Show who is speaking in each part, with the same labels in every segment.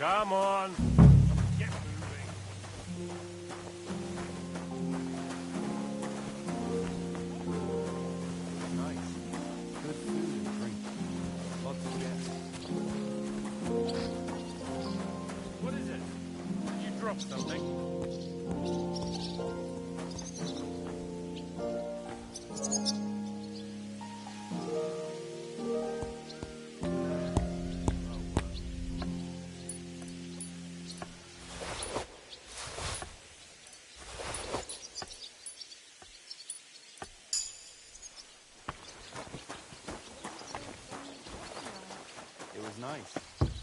Speaker 1: Come on. Get moving. Nice. Good food and drink. Lots of guests. What is it? Did you drop something? Nice.
Speaker 2: And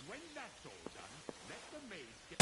Speaker 2: when that's all done, let the maids get...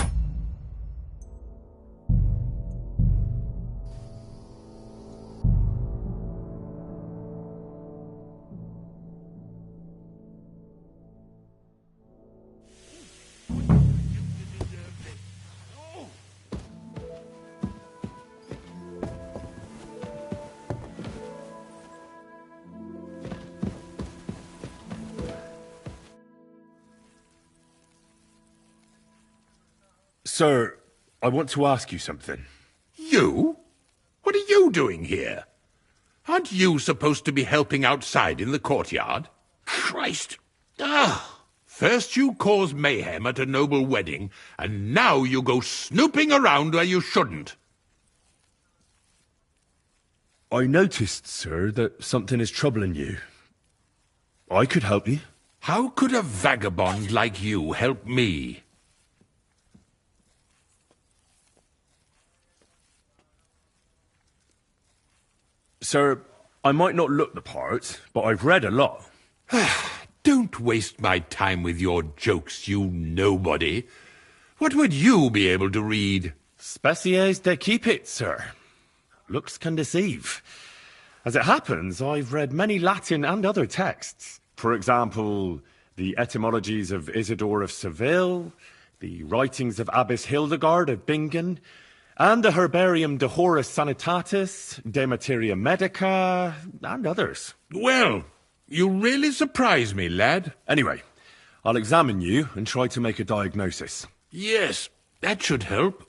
Speaker 3: Sir, I want to ask you something.
Speaker 2: You? What are you doing here? Aren't you supposed to be helping outside in the courtyard? Christ! First you cause mayhem at a noble wedding, and now you go snooping around where you shouldn't.
Speaker 3: I noticed, sir, that something is troubling you. I could help you.
Speaker 2: How could a vagabond like you help me?
Speaker 3: Sir, I might not look the part, but I've read a lot.
Speaker 2: Don't waste my time with your jokes, you nobody. What would you be able to read?
Speaker 3: Species de cipit, sir. Looks can deceive. As it happens, I've read many Latin and other texts. For example, the etymologies of Isidore of Seville, the writings of Abbess Hildegard of Bingen, and the Herbarium de Horis Sanitatis, De Materia Medica, and others.
Speaker 2: Well, you really surprise me, lad.
Speaker 3: Anyway, I'll examine you and try to make a diagnosis.
Speaker 2: Yes, that should help.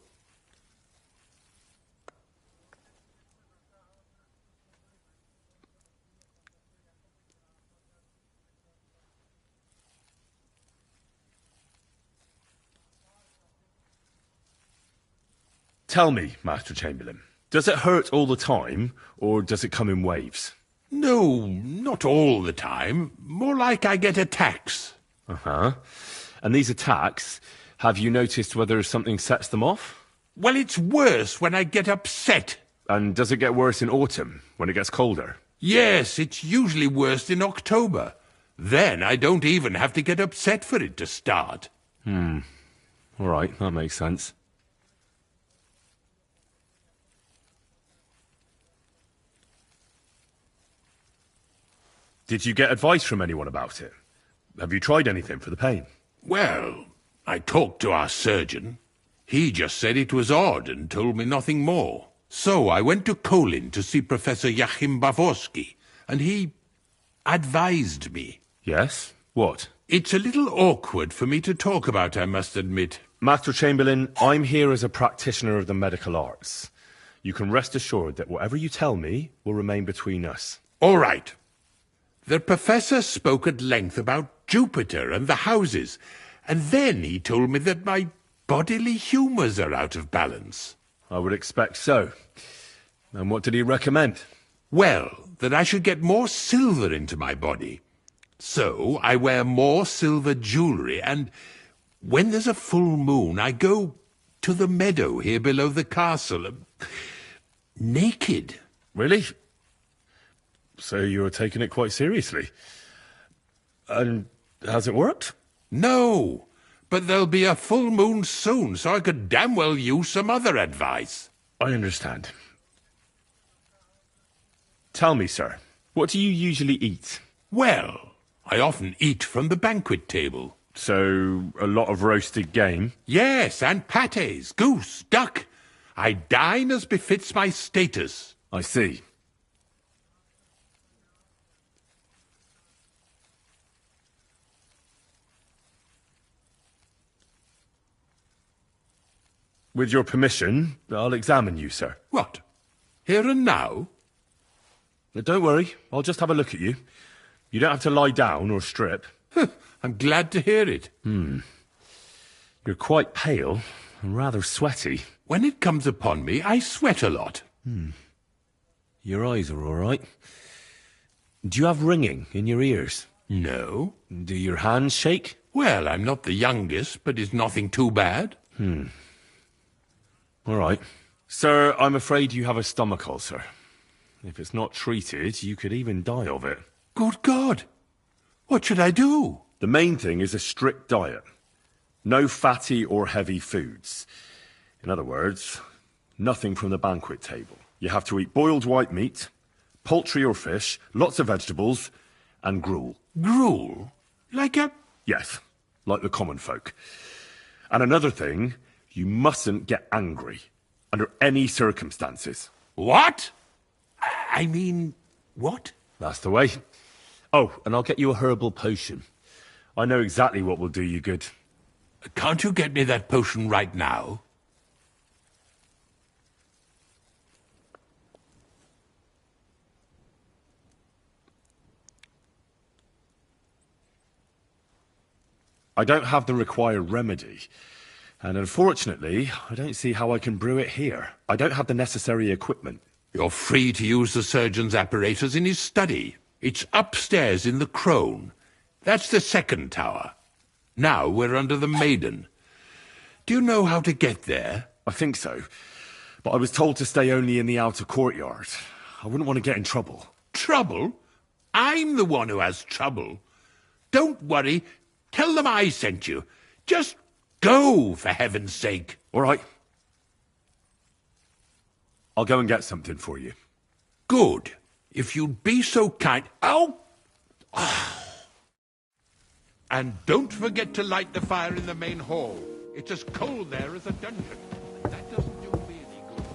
Speaker 3: Tell me, Master Chamberlain, does it hurt all the time, or does it come in waves?
Speaker 2: No, not all the time. More like I get attacks.
Speaker 3: Uh-huh. And these attacks, have you noticed whether something sets them off?
Speaker 2: Well, it's worse when I get upset.
Speaker 3: And does it get worse in autumn, when it gets colder?
Speaker 2: Yes, it's usually worst in October. Then I don't even have to get upset for it to start.
Speaker 3: All right, that makes sense. Did you get advice from anyone about it? Have you tried anything for the pain?
Speaker 2: Well, I talked to our surgeon. He just said it was odd and told me nothing more. So I went to Kolin to see Professor Joachim Bavorsky, and he advised me.
Speaker 3: Yes? What?
Speaker 2: It's a little awkward for me to talk about, I must admit.
Speaker 3: Master Chamberlain, I'm here as a practitioner of the medical arts. You can rest assured that whatever you tell me will remain between us.
Speaker 2: All right. The professor spoke at length about Jupiter and the houses, and then he told me that my bodily humours are out of balance.
Speaker 3: I would expect so. And what did he recommend?
Speaker 2: Well, that I should get more silver into my body. So I wear more silver jewellery, and when there's a full moon, I go to the meadow here below the castle, naked.
Speaker 3: Really? So you're taking it quite seriously. And has it worked?
Speaker 2: No, but there'll be a full moon soon, so I could damn well use some other advice.
Speaker 3: I understand. Tell me, sir, what do you usually eat?
Speaker 2: Well, I often eat from the banquet table.
Speaker 3: So, a lot of roasted game?
Speaker 2: Yes, and pâtés, goose, duck. I dine as befits my status.
Speaker 3: I see. With your permission, I'll examine you, sir.
Speaker 2: What? Here and now?
Speaker 3: Now, don't worry, I'll just have a look at you. You don't have to lie down or strip.
Speaker 2: I'm glad to hear it.
Speaker 3: You're quite pale and rather sweaty.
Speaker 2: When it comes upon me, I sweat a lot.
Speaker 3: Your eyes are all right. Do you have ringing in your ears?
Speaker 2: No.
Speaker 3: Do your hands shake?
Speaker 2: Well, I'm not the youngest, but it's nothing too bad.
Speaker 3: All right. Sir, I'm afraid you have a stomach ulcer. If it's not treated, you could even die of it.
Speaker 2: Good God! What should I do?
Speaker 3: The main thing is a strict diet. No fatty or heavy foods. In other words, nothing from the banquet table. You have to eat boiled white meat, poultry or fish, lots of vegetables, and gruel.
Speaker 2: Gruel? Like a...
Speaker 3: Yes, like the common folk. And another thing, you mustn't get angry, under any circumstances.
Speaker 2: What? I mean, what?
Speaker 3: That's the way. Oh, and I'll get you a herbal potion. I know exactly what will do you good.
Speaker 2: Can't you get me that potion right now?
Speaker 3: I don't have the required remedy. And unfortunately, I don't see how I can brew it here. I don't have the necessary equipment.
Speaker 2: You're free to use the surgeon's apparatus in his study. It's upstairs in the Crone. That's the second tower. Now we're under the Maiden. Do you know how to get there?
Speaker 3: I think so. But I was told to stay only in the outer courtyard. I wouldn't want to get in trouble.
Speaker 2: Trouble? I'm the one who has trouble. Don't worry. Tell them I sent you. Just go, for heaven's sake.
Speaker 3: All right. I'll go and get something for you.
Speaker 2: Good. If you'd be so kind... Oh! And don't forget to light the fire in the main hall. It's as cold there as a dungeon. That doesn't do me any good.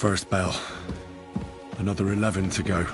Speaker 3: first bell. Another 11 to go.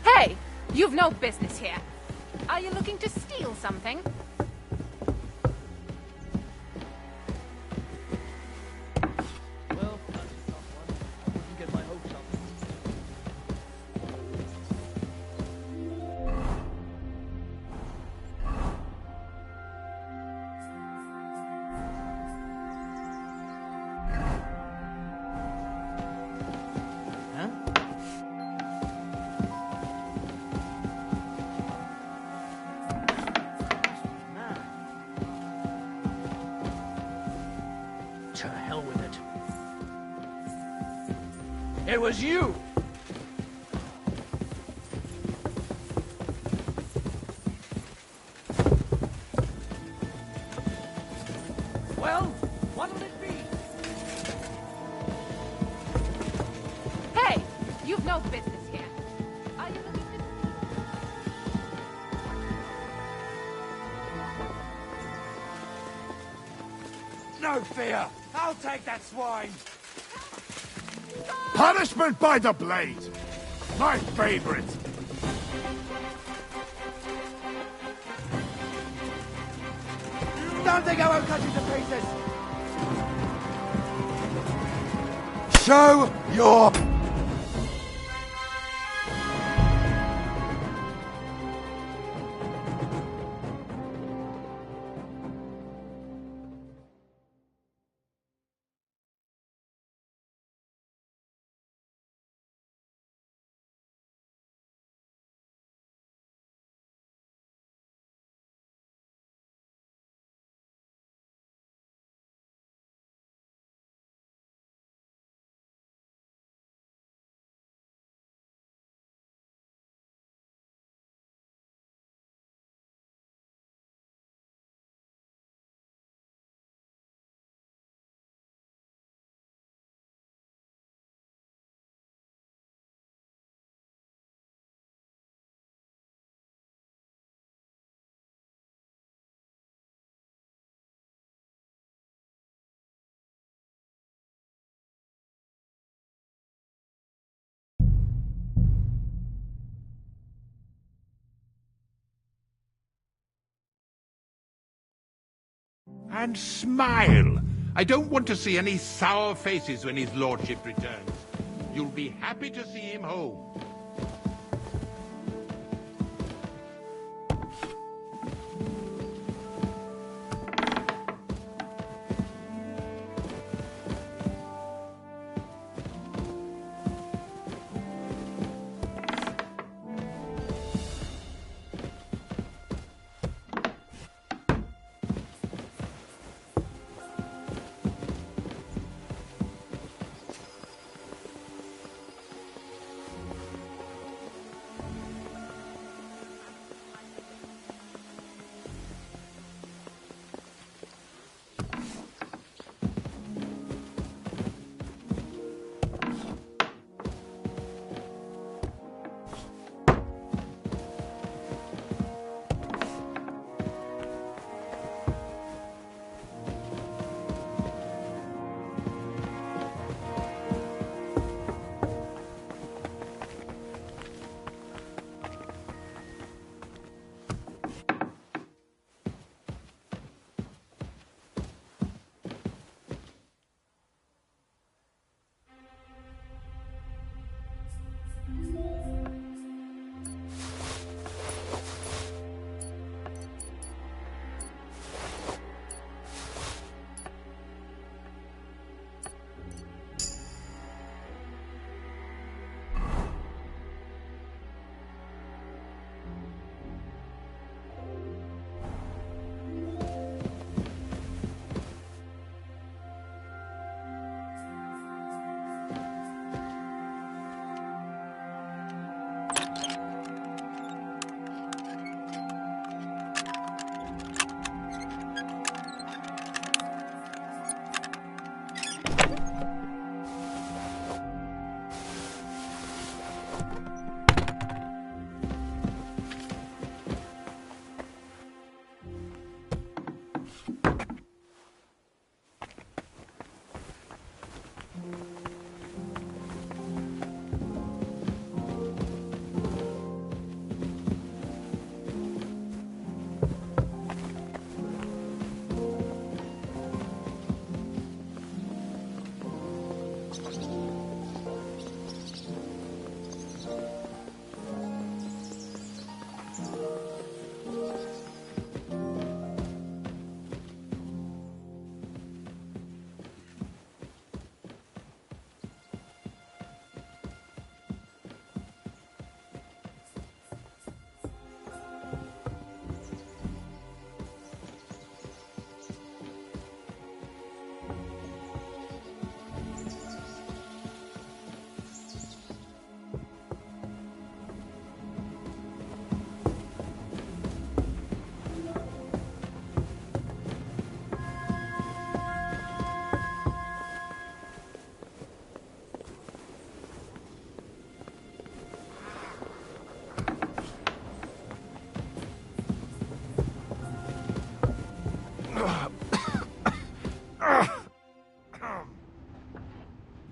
Speaker 4: Hey! You've no business here. Are you looking to steal something?
Speaker 1: Well, that's a tough one. I wouldn't get my hopes up. Huh? To hell with it. It was you! Well, what'll it be?
Speaker 4: Hey! You've no business here. Are you looking to...
Speaker 1: No fear! I'll take that swine!
Speaker 2: Punishment by the blade! My favorite!
Speaker 1: Don't think I won't cut you to pieces! Show your...
Speaker 2: And smile! I don't want to see any sour faces when his lordship returns. You'll be happy to see him home.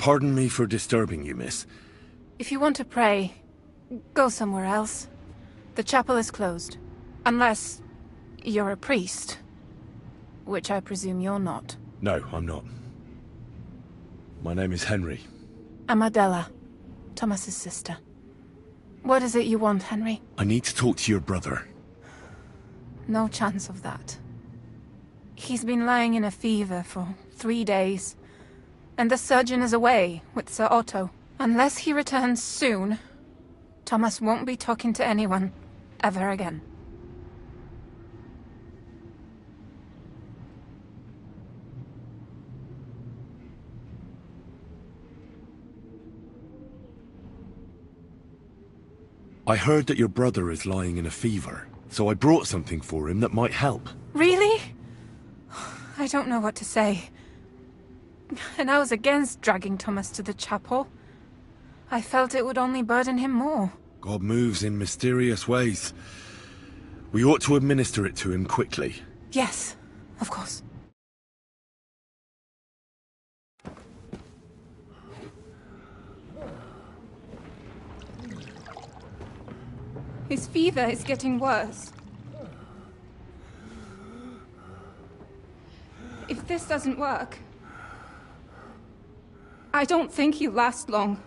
Speaker 3: Pardon me for disturbing you, miss.
Speaker 4: If you want to pray, go somewhere else. The chapel is closed. Unless you're a priest. Which I presume you're not.
Speaker 3: No, I'm not. My name is Henry.
Speaker 4: I'm Adela, Thomas's sister. What is it you want, Henry?
Speaker 3: I need to talk to your brother.
Speaker 4: No chance of that. He's been lying in a fever for 3 days. And the surgeon is away with Sir Otto. Unless he returns soon, Thomas won't be talking to anyone ever again.
Speaker 3: I heard that your brother is lying in a fever, so I brought something for him that might help.
Speaker 4: Really? I don't know what to say. And I was against dragging Thomas to the chapel. I felt it would only burden him more.
Speaker 3: God moves in mysterious ways. We ought to administer it to him quickly.
Speaker 4: Yes, of course. His fever is getting worse. If this doesn't work, I don't think he'll last long.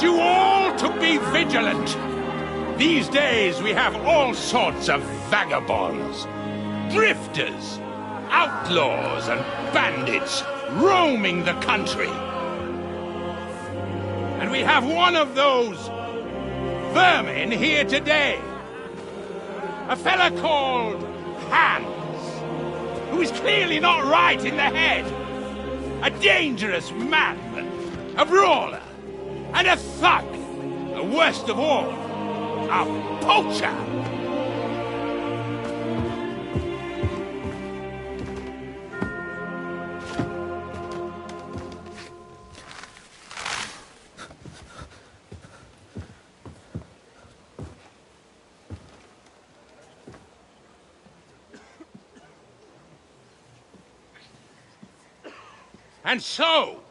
Speaker 2: You all to be vigilant. These days we have all sorts of vagabonds, drifters, outlaws and bandits roaming the country. And we have one of those vermin here today. A fella called Hans, who is clearly not right in the head. A dangerous madman, a brawler, and a thug, the worst of all, a poacher. And so,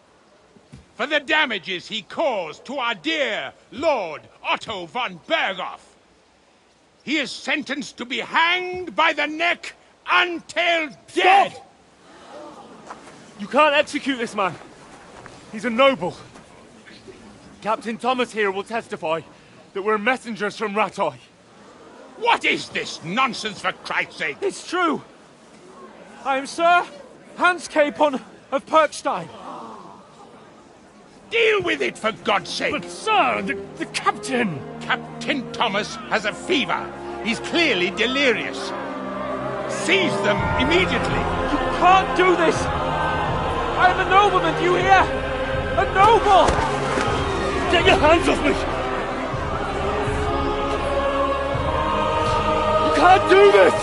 Speaker 2: for the damages he caused to our dear Lord Otto von Berghoff, he is sentenced to be hanged by the neck until dead!
Speaker 5: Stop! You can't execute this man. He's a noble. Captain Thomas here will testify that we're messengers from Rattay.
Speaker 2: What is this nonsense, for Christ's sake?
Speaker 5: It's true. I am Sir Hans Capon of Perkstein.
Speaker 2: Deal with it, for God's sake!
Speaker 5: But sir, the captain!
Speaker 2: Captain Thomas has a fever. He's clearly delirious. Seize them immediately.
Speaker 5: You can't do this! I am a nobleman, do you hear? A noble! Get your hands off me! You can't do this!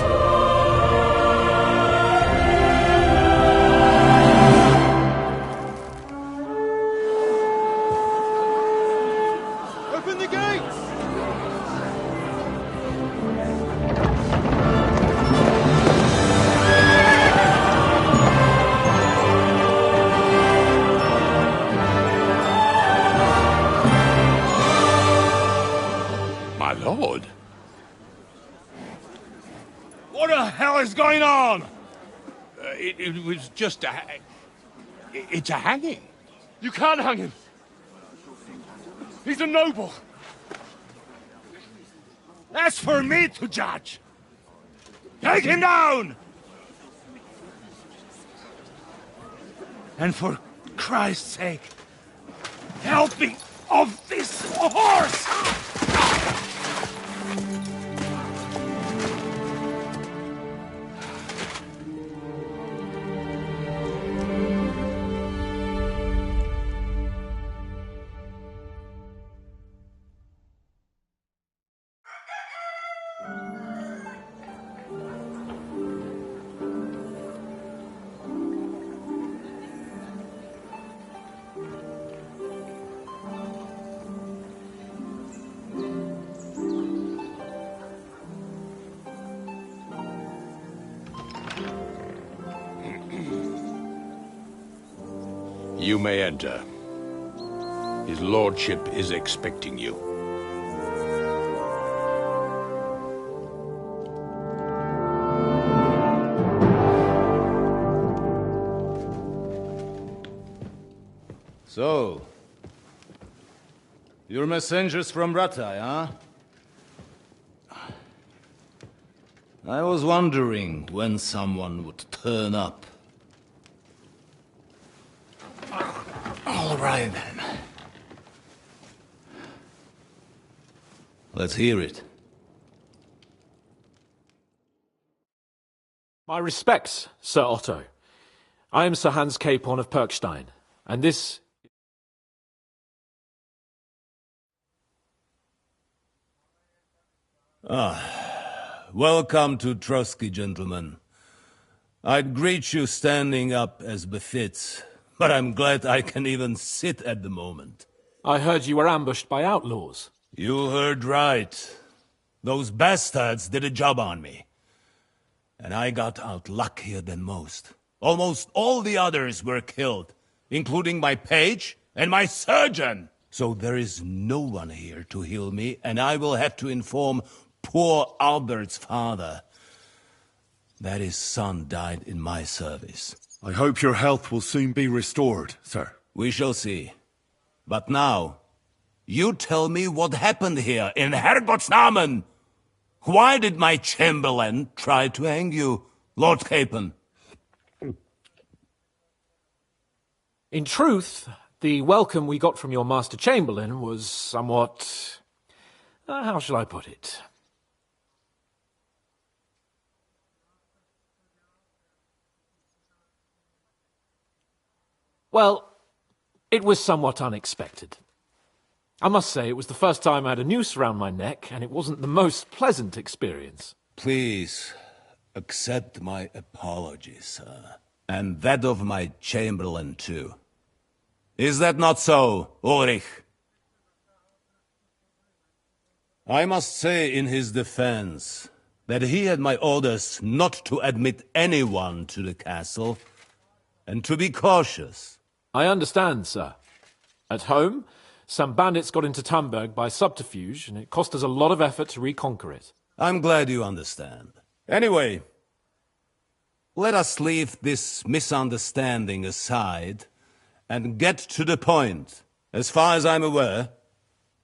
Speaker 5: on!
Speaker 2: It was just it's a hanging.
Speaker 5: You can't hang him. He's a noble.
Speaker 6: That's for me to judge. Take him down! And for Christ's sake, help me off this horse!
Speaker 2: You may enter. His lordship is expecting you.
Speaker 7: So, you're messengers from Rattay, huh? I was wondering when someone would turn up. All right, then. Let's hear it.
Speaker 8: My respects, Sir Otto. I am Sir Hans Capon of Perkstein, and this...
Speaker 7: Welcome to Trotsky, gentlemen. I'd greet you standing up as befits, but I'm glad I can even sit at the moment.
Speaker 8: I heard you were ambushed by outlaws.
Speaker 7: You heard right. Those bastards did a job on me. And I got out luckier than most. Almost all the others were killed, including my page and my surgeon. So there is no one here to heal me, and I will have to inform poor Albert's father that his son died in my service.
Speaker 3: I hope your health will soon be restored, sir.
Speaker 7: We shall see. But now, you tell me what happened here in Herrgottsnamen. Why did my chamberlain try to hang you, Lord Capon?
Speaker 8: In truth, the welcome we got from your Master Chamberlain was somewhat... how shall I put it? Well, it was somewhat unexpected. I must say, it was the first time I had a noose around my neck, and it wasn't the most pleasant experience.
Speaker 7: Please, accept my apologies, sir. And that of my chamberlain, too. Is that not so, Ulrich? I must say in his defense that he had my orders not to admit anyone to the castle, and to be cautious.
Speaker 8: I understand, sir. At home, some bandits got into Tamberg by subterfuge, and it cost us a lot of effort to reconquer it.
Speaker 7: I'm glad you understand. Anyway, let us leave this misunderstanding aside and get to the point. As far as I'm aware,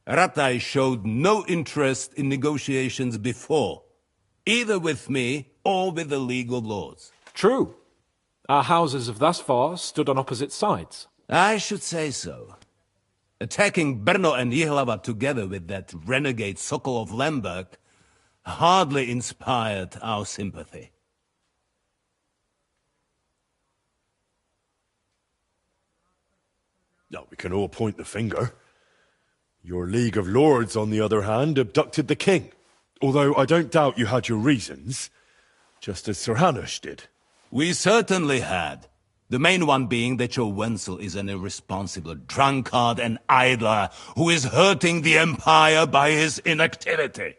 Speaker 7: Rattay showed no interest in negotiations before, either with me or with the League of Lords.
Speaker 8: True. Our houses have thus far stood on opposite sides.
Speaker 7: I should say so. Attacking Brno and Jihlava together with that renegade Sokol of Lemberg hardly inspired our sympathy.
Speaker 3: No, we can all point the finger. Your League of Lords, on the other hand, abducted the king. Although I don't doubt you had your reasons, just as Sir Hanush did.
Speaker 7: We certainly had. The main one being that your Wenzel is an irresponsible drunkard and idler who is hurting the Empire by his inactivity.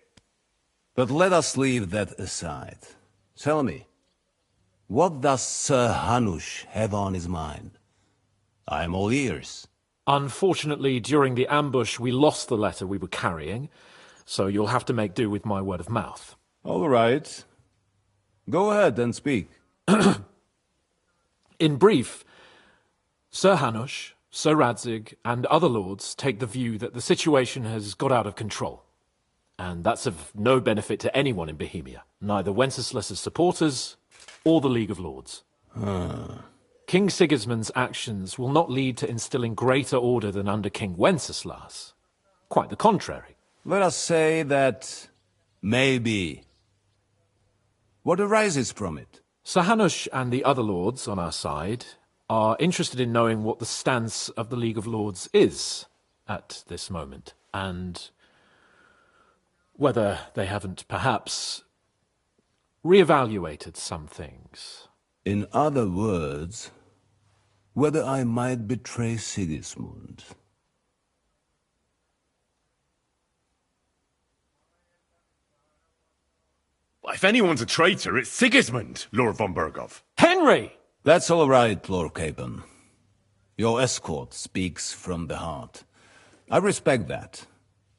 Speaker 7: But let us leave that aside. Tell me, what does Sir Hanush have on his mind? I am all ears.
Speaker 8: Unfortunately, during the ambush, we lost the letter we were carrying, so you'll have to make do with my word of mouth.
Speaker 7: All right. Go ahead and speak.
Speaker 8: In brief, Sir Hanush, Sir Radzig, and other lords take the view that the situation has got out of control. And that's of no benefit to anyone in Bohemia, neither Wenceslas's supporters or the League of Lords. King Sigismund's actions will not lead to instilling greater order than under King Wenceslas. Quite the contrary.
Speaker 7: Let us say that maybe. What arises from it?
Speaker 8: Sir Hanush and the other lords on our side are interested in knowing what the stance of the League of Lords is at this moment, and whether they haven't perhaps reevaluated some things.
Speaker 7: In other words, whether I might betray Sigismund.
Speaker 3: If anyone's a traitor, it's Sigismund, Lord von Berghoff.
Speaker 8: Henry!
Speaker 7: That's all right, Lord Capon. Your escort speaks from the heart. I respect that.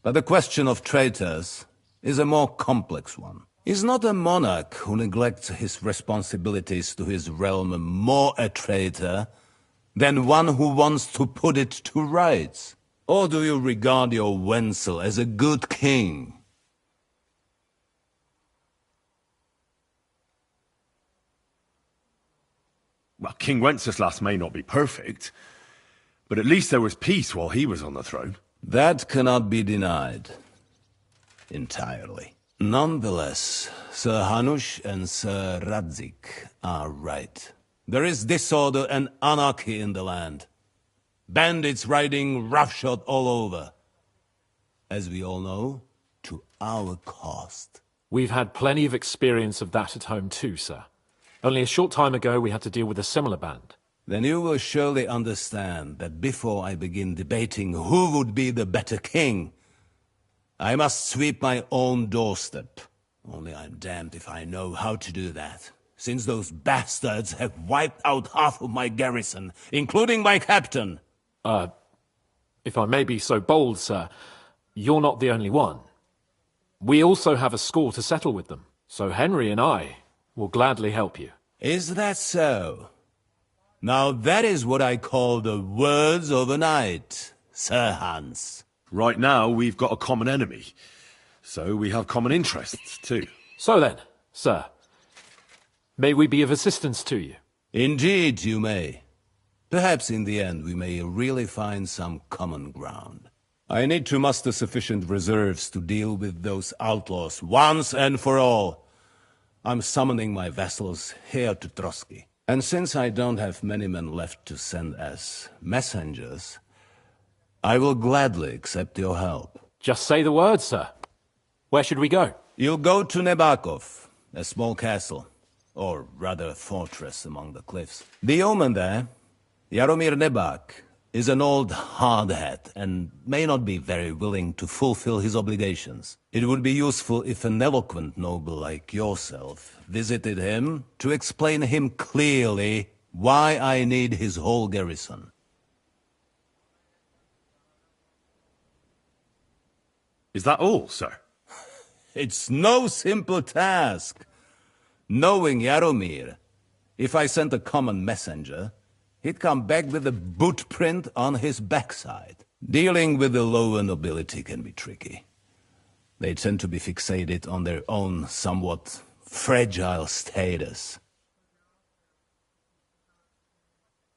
Speaker 7: But the question of traitors is a more complex one. Is not a monarch who neglects his responsibilities to his realm more a traitor than one who wants to put it to rights? Or do you regard your Wenzel as a good king?
Speaker 3: Well, King Wenceslas may not be perfect, but at least there was peace while he was on the throne.
Speaker 7: That cannot be denied. Entirely. Nonetheless, Sir Hanush and Sir Radzig are right. There is disorder and anarchy in the land. Bandits riding roughshod all over. As we all know, to our cost.
Speaker 8: We've had plenty of experience of that at home too, sir. Only a short time ago we had to deal with a similar band.
Speaker 7: Then you will surely understand that before I begin debating who would be the better king, I must sweep my own doorstep. Only I'm damned if I know how to do that, since those bastards have wiped out half of my garrison, including my captain.
Speaker 8: If I may be so bold, sir, you're not the only one. We also have a score to settle with them, so Henry and I will gladly help you.
Speaker 7: Is that so? Now that is what I call the words of a knight, Sir Hans.
Speaker 3: Right now, we've got a common enemy, so we have common interests, too.
Speaker 8: So then, sir, may we be of assistance to you?
Speaker 7: Indeed you may. Perhaps in the end we may really find some common ground. I need to muster sufficient reserves to deal with those outlaws once and for all. I'm summoning my vassals here to Trotsky. And since I don't have many men left to send as messengers, I will gladly accept your help.
Speaker 8: Just say the word, sir. Where should we go?
Speaker 7: You'll go to Nebakov, a small castle, or rather a fortress among the cliffs. The yeoman there, Jaromir Nebak, is an old hardhat and may not be very willing to fulfill his obligations. It would be useful if an eloquent noble like yourself visited him to explain him clearly why I need his whole garrison.
Speaker 3: Is that all, sir?
Speaker 7: It's no simple task. Knowing Jaromir, if I sent a common messenger, he'd come back with a boot print on his backside. Dealing with the lower nobility can be tricky. They tend to be fixated on their own somewhat fragile status.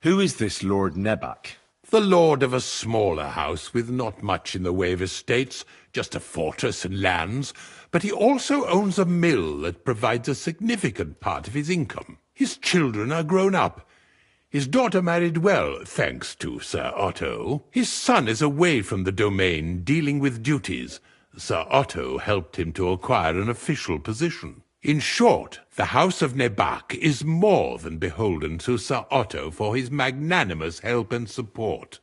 Speaker 3: Who is this Lord Nebak?
Speaker 2: The lord of a smaller house with not much in the way of estates, just a fortress and lands, but he also owns a mill that provides a significant part of his income. His children are grown up. His daughter married well, thanks to Sir Otto. His son is away from the domain, dealing with duties. Sir Otto helped him to acquire an official position. In short, the House of Nebak is more than beholden to Sir Otto for his magnanimous help and support.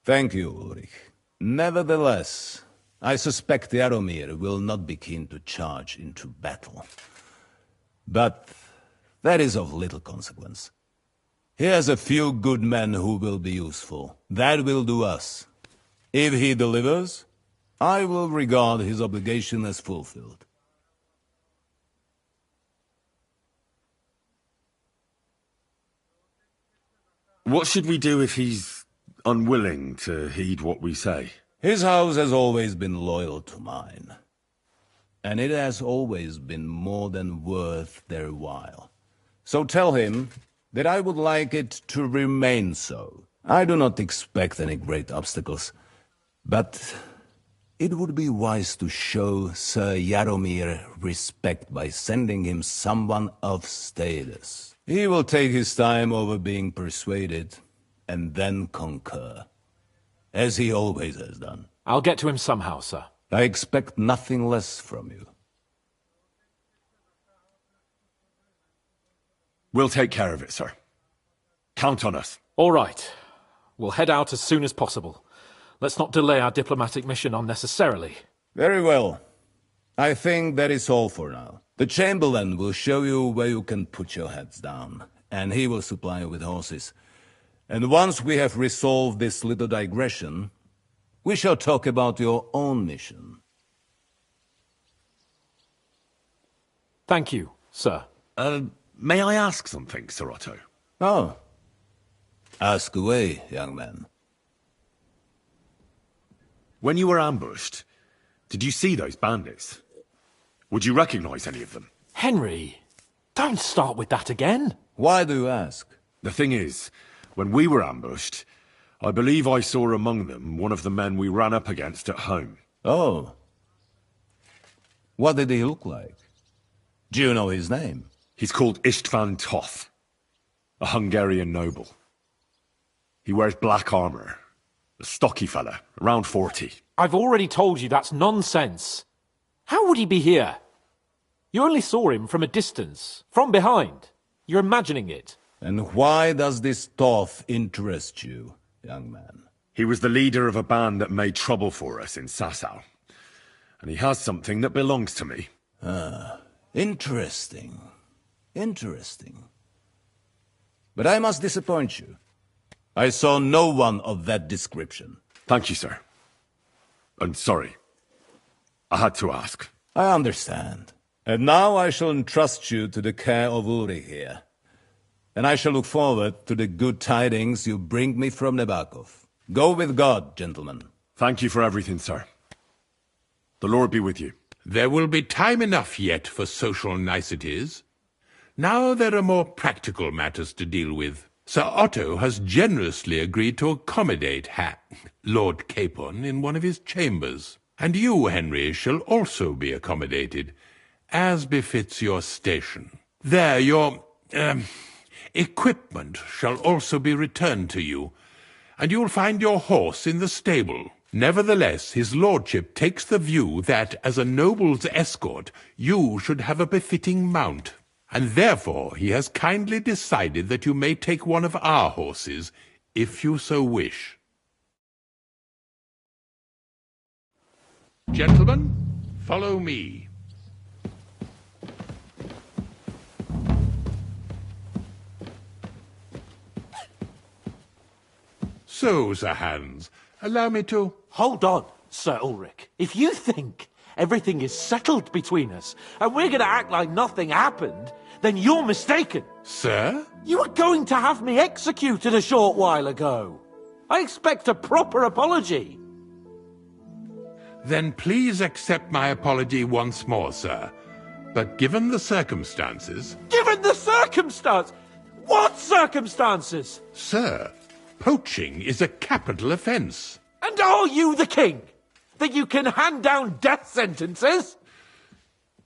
Speaker 7: Thank you, Ulrich. Nevertheless, I suspect Jaromir will not be keen to charge into battle. But that is of little consequence. He has a few good men who will be useful. That will do us. If he delivers, I will regard his obligation as fulfilled.
Speaker 3: What should we do if he's unwilling to heed what we say?
Speaker 7: His house has always been loyal to mine. And it has always been more than worth their while. So tell him that I would like it to remain so. I do not expect any great obstacles, but it would be wise to show Sir Jaromir respect by sending him someone of status. He will take his time over being persuaded, and then concur, as he always has done.
Speaker 8: I'll get to him somehow, sir.
Speaker 7: I expect nothing less from you.
Speaker 3: We'll take care of it, sir. Count on us.
Speaker 8: All right. We'll head out as soon as possible. Let's not delay our diplomatic mission unnecessarily.
Speaker 7: Very well. I think that is all for now. The Chamberlain will show you where you can put your heads down, and he will supply you with horses. And once we have resolved this little digression, we shall talk about your own mission.
Speaker 8: Thank you, sir.
Speaker 3: May I ask something, Sir Otto?
Speaker 7: Oh. Ask away, young man.
Speaker 3: When you were ambushed, did you see those bandits? Would you recognize any of them?
Speaker 8: Henry, don't start with that again.
Speaker 7: Why do you ask?
Speaker 3: The thing is, when we were ambushed, I believe I saw among them one of the men we ran up against at home.
Speaker 7: Oh. What did he look like? Do you know his name?
Speaker 3: He's called Istvan Toth, a Hungarian noble. He wears black armor. A stocky fella, around 40.
Speaker 8: I've already told you that's nonsense. How would he be here? You only saw him from a distance, from behind. You're imagining it.
Speaker 7: And why does this Toth interest you, young man?
Speaker 3: He was the leader of a band that made trouble for us in Sasau. And he has something that belongs to me.
Speaker 7: Ah, interesting. Interesting. But I must disappoint you. I saw no one of that description.
Speaker 3: Thank you, sir. And sorry. I had to ask.
Speaker 7: I understand. And now I shall entrust you to the care of Uri here. And I shall look forward to the good tidings you bring me from Nebakov. Go with God, gentlemen.
Speaker 3: Thank you for everything, sir. The Lord be with you.
Speaker 2: There will be time enough yet for social niceties. Now there are more practical matters to deal with. Sir Otto has generously agreed to accommodate Lord Capon in one of his chambers. And you, Henry, shall also be accommodated, as befits your station. There, your equipment shall also be returned to you, and you'll find your horse in the stable. Nevertheless, his lordship takes the view that, as a noble's escort, you should have a befitting mount. And therefore he has kindly decided that you may take one of our horses, if you so wish. Gentlemen, follow me. So, Sir Hans, allow me to...
Speaker 8: Hold on, Sir Ulrich. If you think everything is settled between us, and we're going to act like nothing happened, then you're mistaken.
Speaker 2: Sir?
Speaker 8: You were going to have me executed a short while ago. I expect a proper apology.
Speaker 2: Then please accept my apology once more, sir. But given the circumstances...
Speaker 8: Given the circumstance? What circumstances?
Speaker 2: Sir, poaching is a capital offence.
Speaker 8: And are you the king? That you can hand down death sentences?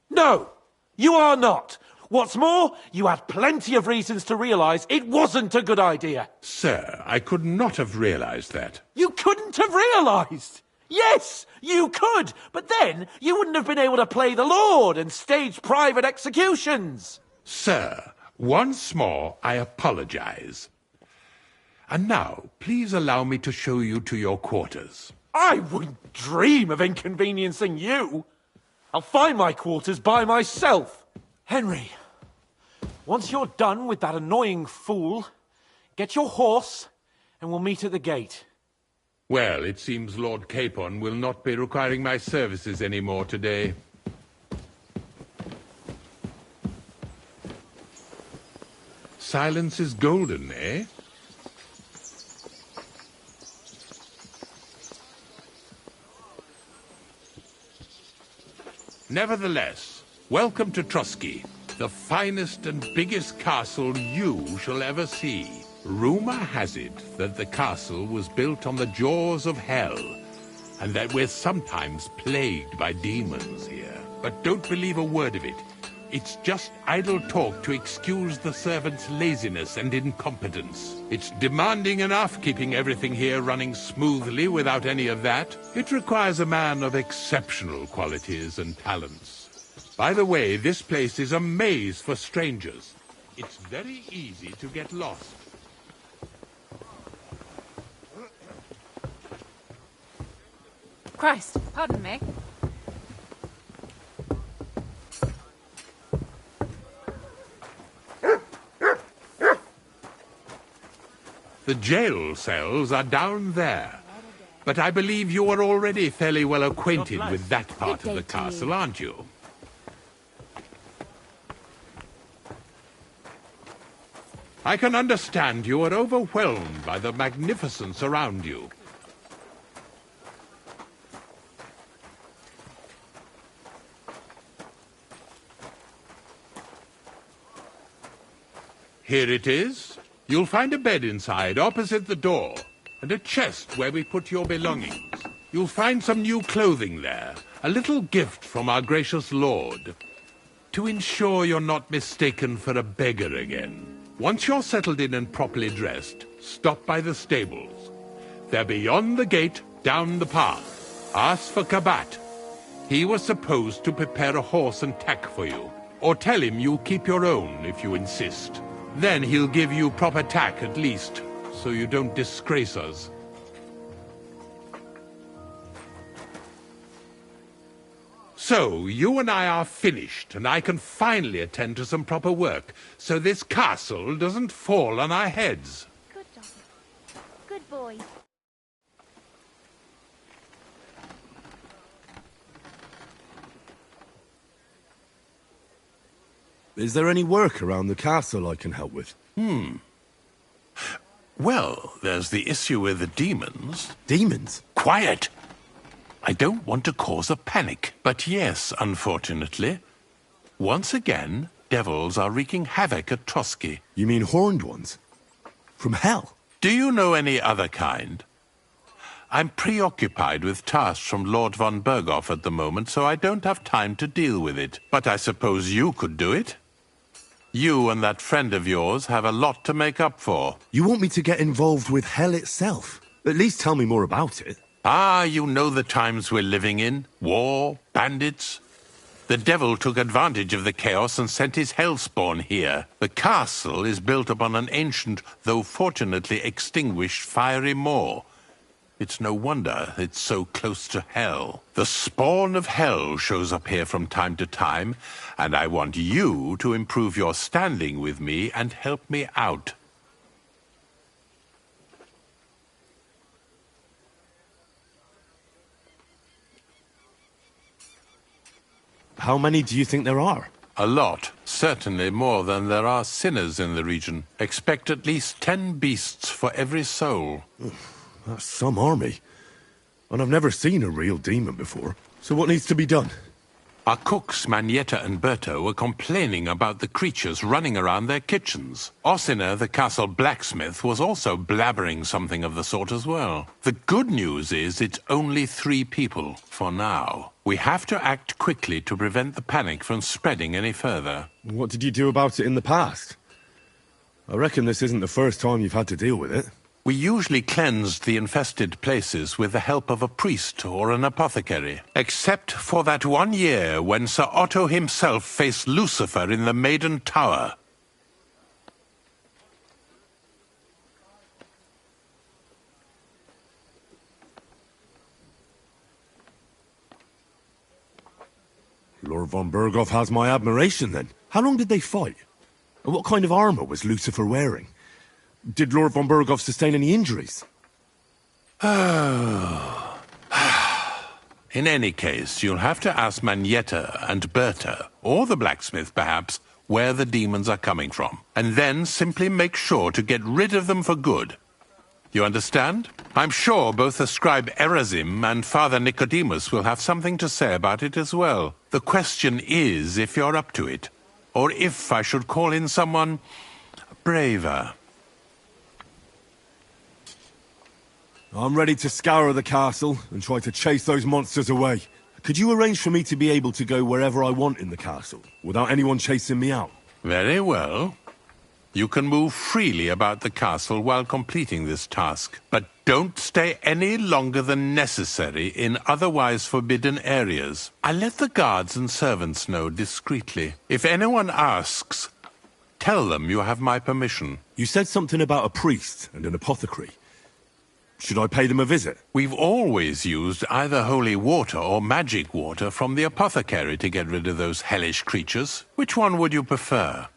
Speaker 8: No, you are not. What's more, you had plenty of reasons to realise it wasn't a good idea.
Speaker 2: Sir, I could not have realised that.
Speaker 8: You couldn't have realised? Yes, you could, but then you wouldn't have been able to play the Lord and stage private executions.
Speaker 2: Sir, once more I apologise. And now, please allow me to show you to your quarters.
Speaker 8: I wouldn't dream of inconveniencing you. I'll find my quarters by myself. Henry, once you're done with that annoying fool, get your horse and we'll meet at the gate.
Speaker 2: Well, it seems Lord Capon will not be requiring my services any more today. Silence is golden, eh? Nevertheless, welcome to Trotsky, the finest and biggest castle you shall ever see. Rumor has it that the castle was built on the jaws of hell, and that we're sometimes plagued by demons here. But don't believe a word of it. It's just idle talk to excuse the servants' laziness and incompetence. It's demanding enough keeping everything here running smoothly without any of that. It requires a man of exceptional qualities and talents. By the way, this place is a maze for strangers. It's very easy to get lost.
Speaker 4: Christ, pardon me.
Speaker 2: The jail cells are down there. But I believe you are already fairly well acquainted with that part of the castle, aren't you? I can understand you are overwhelmed by the magnificence around you. Here it is. You'll find a bed inside, opposite the door, and a chest where we put your belongings. You'll find some new clothing there, a little gift from our gracious lord, to ensure you're not mistaken for a beggar again. Once you're settled in and properly dressed, stop by the stables. They're beyond the gate, down the path. Ask for Kabat. He was supposed to prepare a horse and tack for you, or tell him you'll keep your own if you insist. Then he'll give you proper tack at least, so you don't disgrace us. So, you and I are finished, and I can finally attend to some proper work, so this castle doesn't fall on our heads.
Speaker 9: Good dog. Good boy.
Speaker 6: Is there any work around the castle I can help with?
Speaker 2: Well, there's the issue with the demons.
Speaker 6: Demons?
Speaker 2: Quiet! I don't want to cause a panic, but yes, unfortunately. Once again, devils are wreaking havoc at Trotsky.
Speaker 6: You mean horned ones? From hell?
Speaker 2: Do you know any other kind? I'm preoccupied with tasks from Lord von Berghoff at the moment, so I don't have time to deal with it. But I suppose you could do it? You and that friend of yours have a lot to make up for.
Speaker 6: You want me to get involved with hell itself? At least tell me more about it.
Speaker 2: Ah, you know the times we're living in. War, bandits. The devil took advantage of the chaos and sent his hellspawn here. The castle is built upon an ancient, though fortunately extinguished, fiery moor. It's no wonder it's so close to hell. The spawn of hell shows up here from time to time, and I want you to improve your standing with me and help me out.
Speaker 6: How many do you think there are?
Speaker 2: A lot. Certainly more than there are sinners in the region. Expect at least 10 beasts for every soul.
Speaker 6: That's some army. And I've never seen a real demon before. So what needs to be done?
Speaker 2: Our cooks, Manietta and Berto, were complaining about the creatures running around their kitchens. Ossina, the castle blacksmith, was also blabbering something of the sort as well. The good news is it's only 3 people, for now. We have to act quickly to prevent the panic from spreading any further.
Speaker 6: What did you do about it in the past? I reckon this isn't the first time you've had to deal with it.
Speaker 2: We usually cleansed the infested places with the help of a priest or an apothecary. Except for that one year when Sir Otto himself faced Lucifer in the Maiden Tower.
Speaker 6: Lord von Berghoff has my admiration, then. How long did they fight? And what kind of armor was Lucifer wearing? Did Lord von Berghoff sustain any injuries?
Speaker 2: In any case, you'll have to ask Manietta and Berta, or the blacksmith perhaps, where the demons are coming from. And then simply make sure to get rid of them for good. You understand? I'm sure both the scribe Erazim and Father Nicodemus will have something to say about it as well. The question is if you're up to it, or if I should call in someone braver.
Speaker 6: I'm ready to scour the castle and try to chase those monsters away. Could you arrange for me to be able to go wherever I want in the castle, without anyone chasing me out?
Speaker 2: Very well. You can move freely about the castle while completing this task, but don't stay any longer than necessary in otherwise forbidden areas. I'll let the guards and servants know discreetly. If anyone asks, tell them you have my permission.
Speaker 6: You said something about a priest and an apothecary. Should I pay them a visit?
Speaker 2: We've always used either holy water or magic water from the apothecary to get rid of those hellish creatures. Which one would you prefer?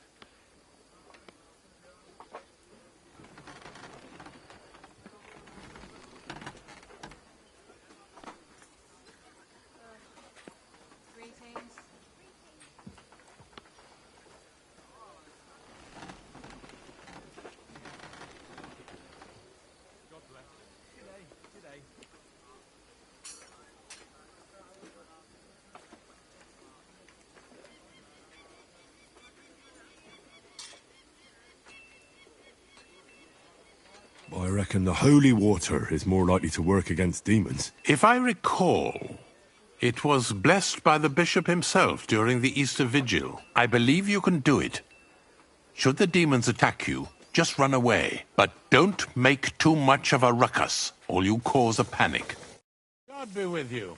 Speaker 6: I reckon the holy water is more likely to work against demons.
Speaker 2: If I recall, it was blessed by the bishop himself during the Easter Vigil. I believe you can do it. Should the demons attack you, just run away. But don't make too much of a ruckus, or you cause a panic. God be with you.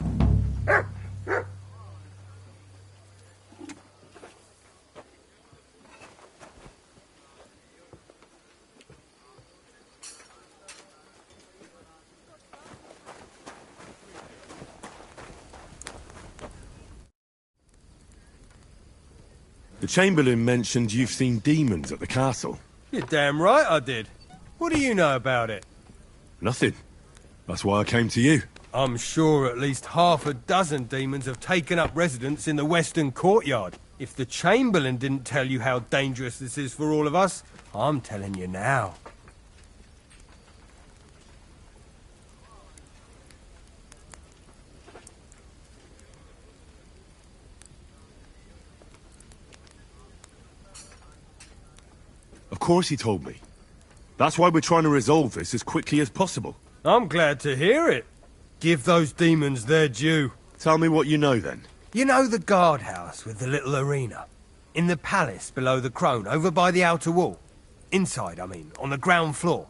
Speaker 6: The Chamberlain mentioned you've seen demons at the castle.
Speaker 10: You're damn right I did. What do you know about it?
Speaker 6: Nothing. That's why I came to you.
Speaker 10: I'm sure at least half a dozen demons have taken up residence in the western courtyard. If the Chamberlain didn't tell you how dangerous this is for all of us, I'm telling you now.
Speaker 6: Of course he told me. That's why we're trying to resolve this as quickly as possible.
Speaker 10: I'm glad to hear it. Give those demons their due.
Speaker 6: Tell me what you know then.
Speaker 10: You know the guardhouse with the little arena? In the palace below the Crone, over by the outer wall? Inside, I mean, on the ground floor.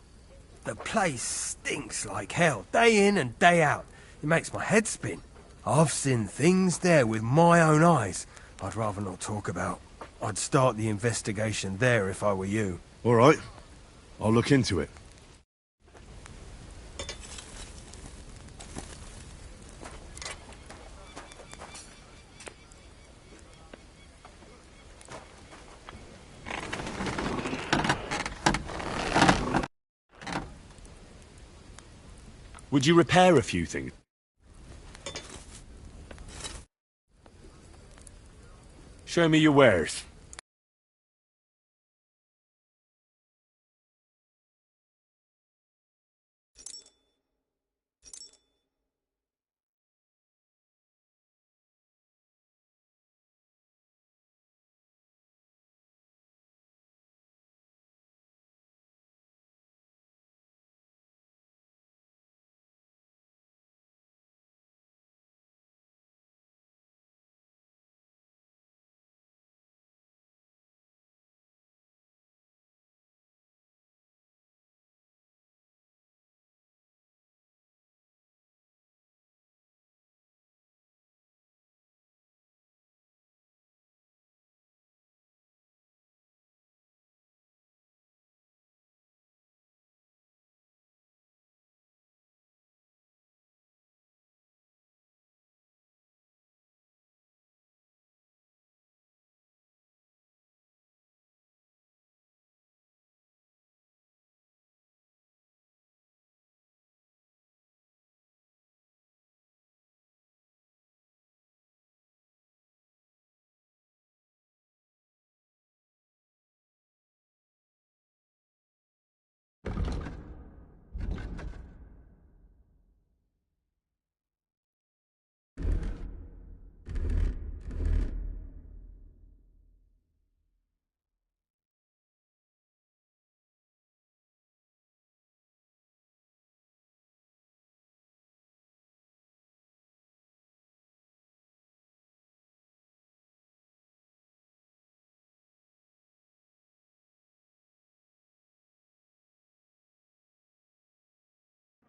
Speaker 10: The place stinks like hell, day in and day out. It makes my head spin. I've seen things there with my own eyes I'd rather not talk about. I'd start the investigation there if I were you.
Speaker 6: All right. I'll look into it. Would you repair a few things? Show me your wares.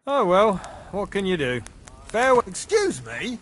Speaker 11: Oh well, what can you do? Farewell.
Speaker 10: Excuse me?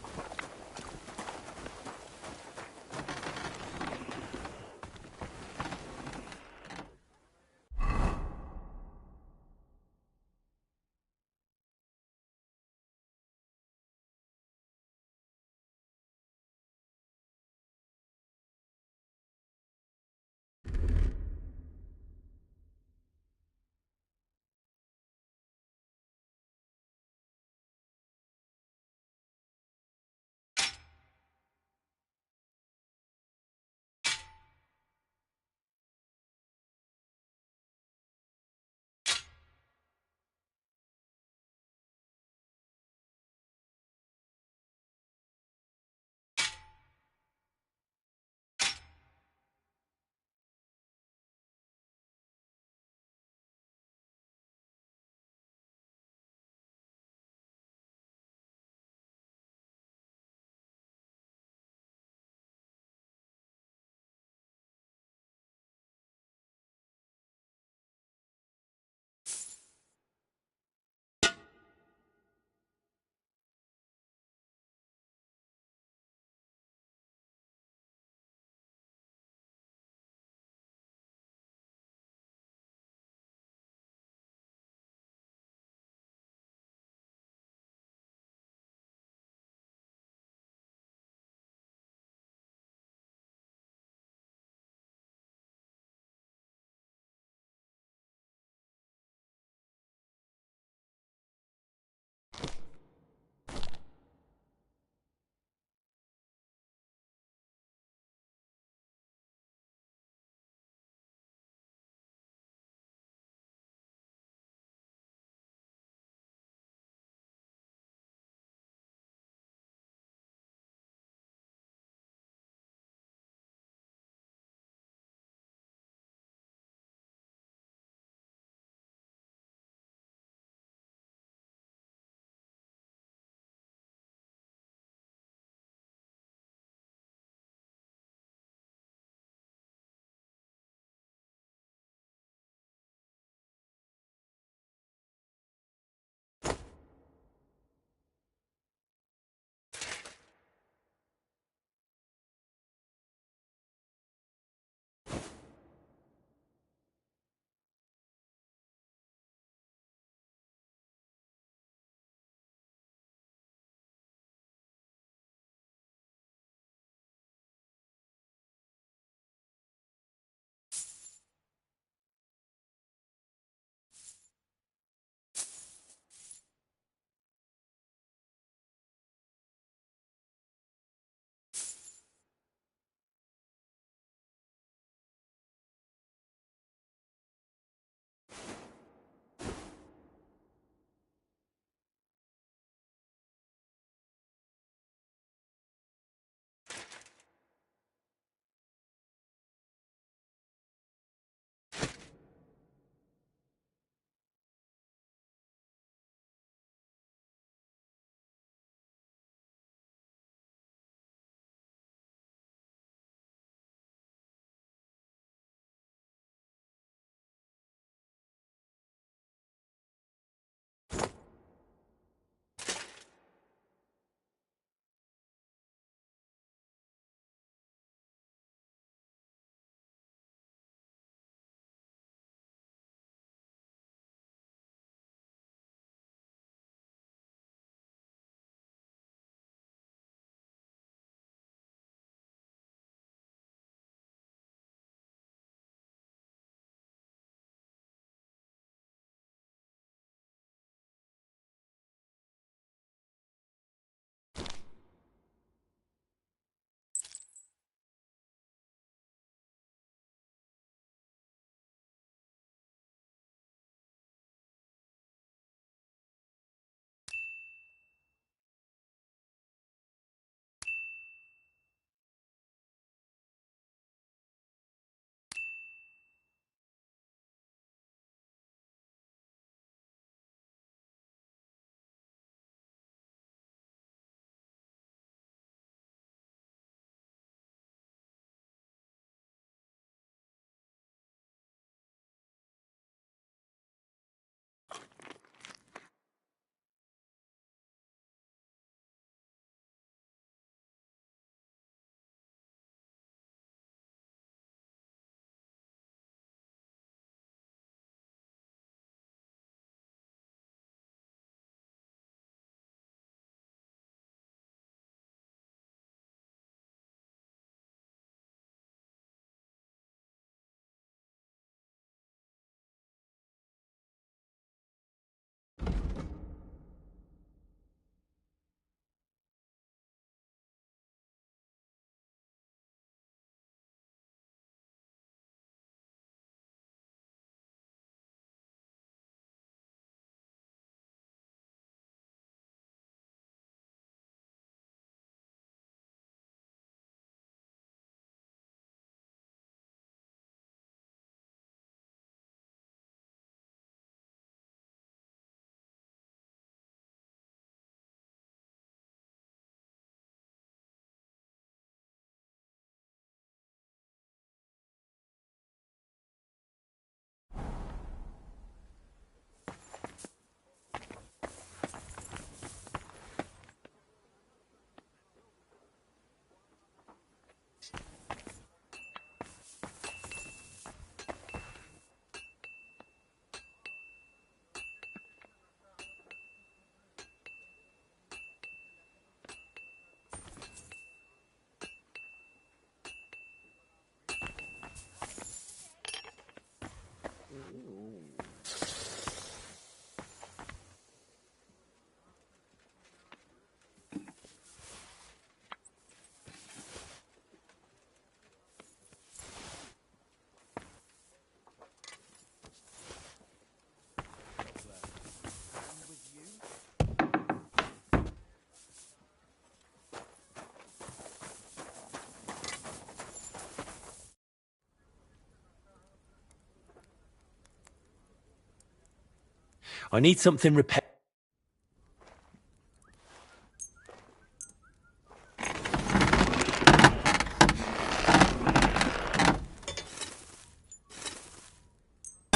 Speaker 3: I need something repaired.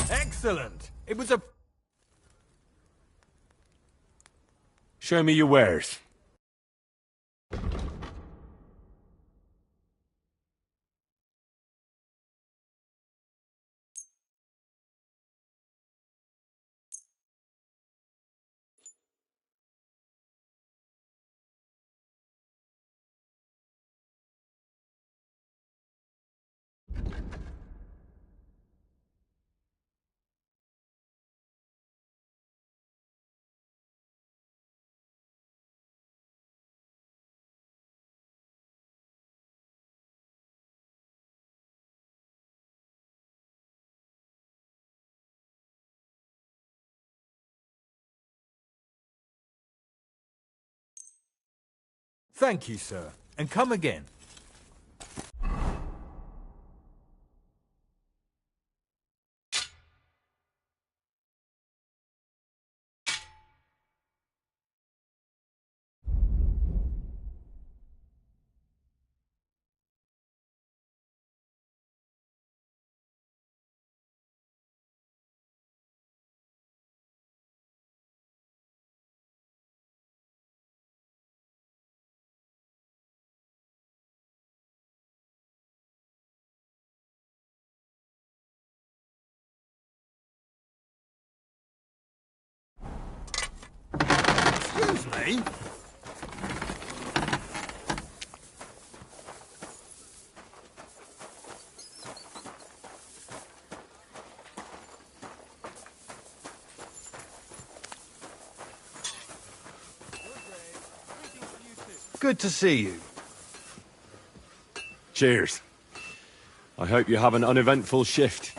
Speaker 11: Excellent. It was a...
Speaker 3: Show me your wares.
Speaker 11: Thank you, sir. And come again. Excuse me? Good to see you.
Speaker 3: Cheers. I hope you have an uneventful shift.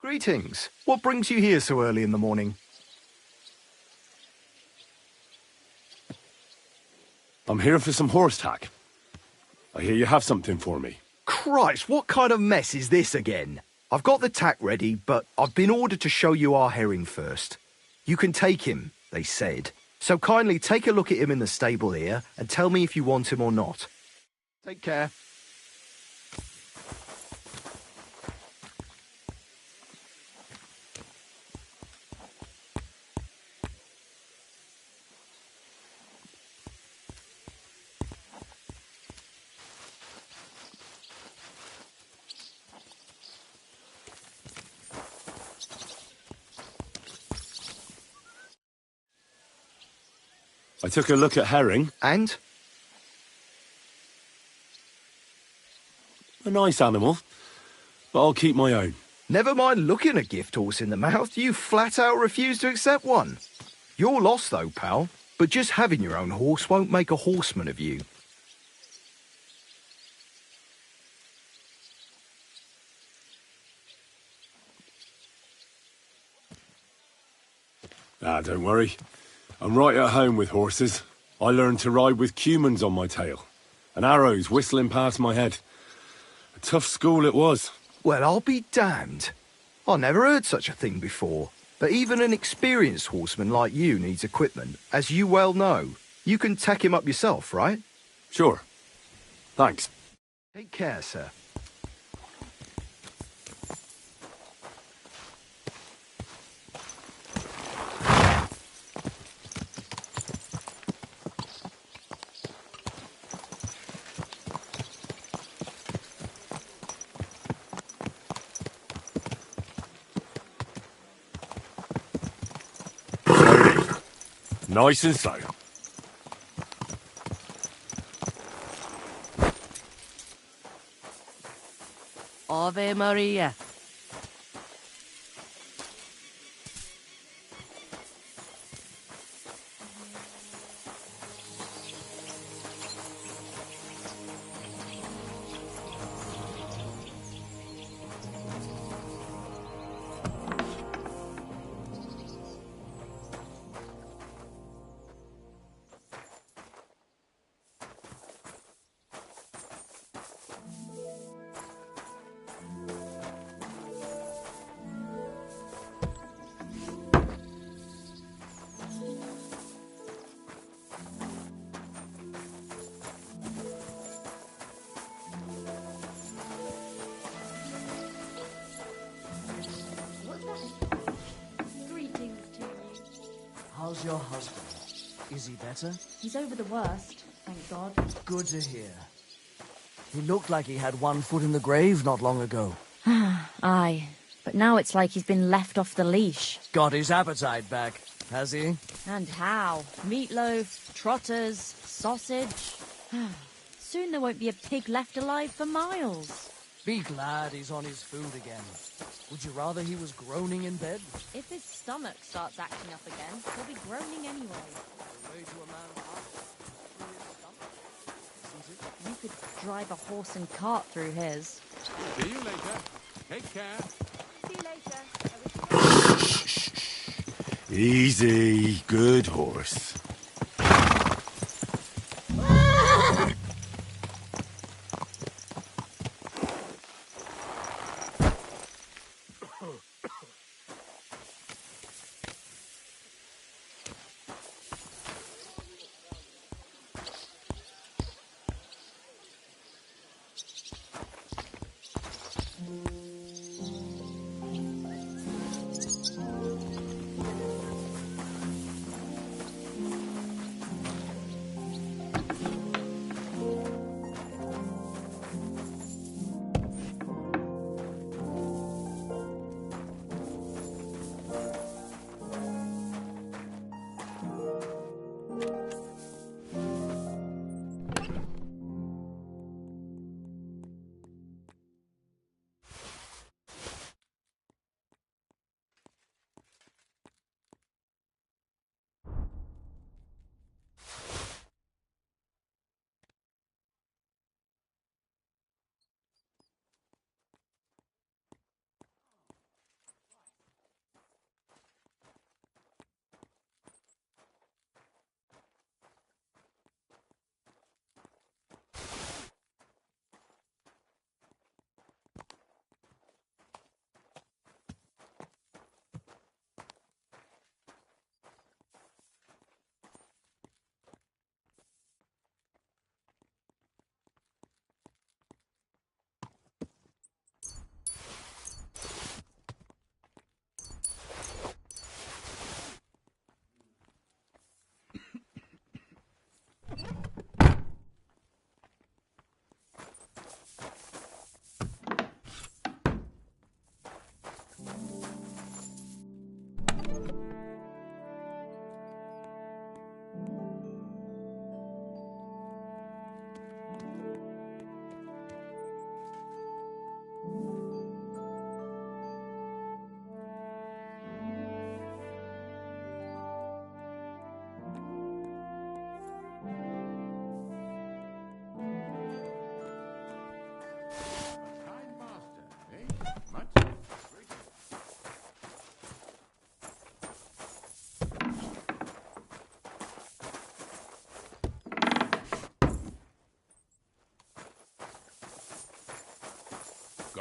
Speaker 12: Greetings. What brings you here so early in the morning?
Speaker 6: I'm here for some horse tack. I hear you have something for me.
Speaker 12: Christ, what kind of mess is this again? I've got the tack ready, but I've been ordered to show you our herring first. You can take him, they said. So kindly take a look at him in the stable here and tell me if you want him or not. Take care.
Speaker 6: I took a look at herring.
Speaker 12: And?
Speaker 6: A nice animal, but I'll keep my own.
Speaker 12: Never mind looking a gift horse in the mouth, you flat out refuse to accept one. You're lost though, pal, but just having your own horse won't make a horseman of you.
Speaker 6: Don't worry. I'm right at home with horses. I learned to ride with cumans on my tail, and arrows whistling past my head. A tough school it was.
Speaker 12: Well, I'll be damned. I never heard such a thing before. But even an experienced horseman like you needs equipment, as you well know. You can tack him up yourself, right?
Speaker 6: Sure. Thanks.
Speaker 12: Take care, sir.
Speaker 6: Nice and slow.
Speaker 13: Ave Maria.
Speaker 14: How's your husband? Is he better?
Speaker 15: He's over the worst, thank God.
Speaker 14: Good to hear. He looked like he had one foot in the grave not long ago.
Speaker 15: Aye, but now it's like he's been left off the leash.
Speaker 14: Got his appetite back, has he?
Speaker 15: And how? Meatloaf, trotters, sausage. Soon there won't be a pig left alive for miles.
Speaker 14: Be glad he's on his food again. Would you rather he was groaning in bed?
Speaker 15: If his stomach starts acting up again, he'll be groaning anyway. You could drive a horse and cart through his.
Speaker 2: See you later. Take care.
Speaker 15: See you later.
Speaker 6: Easy. Good horse.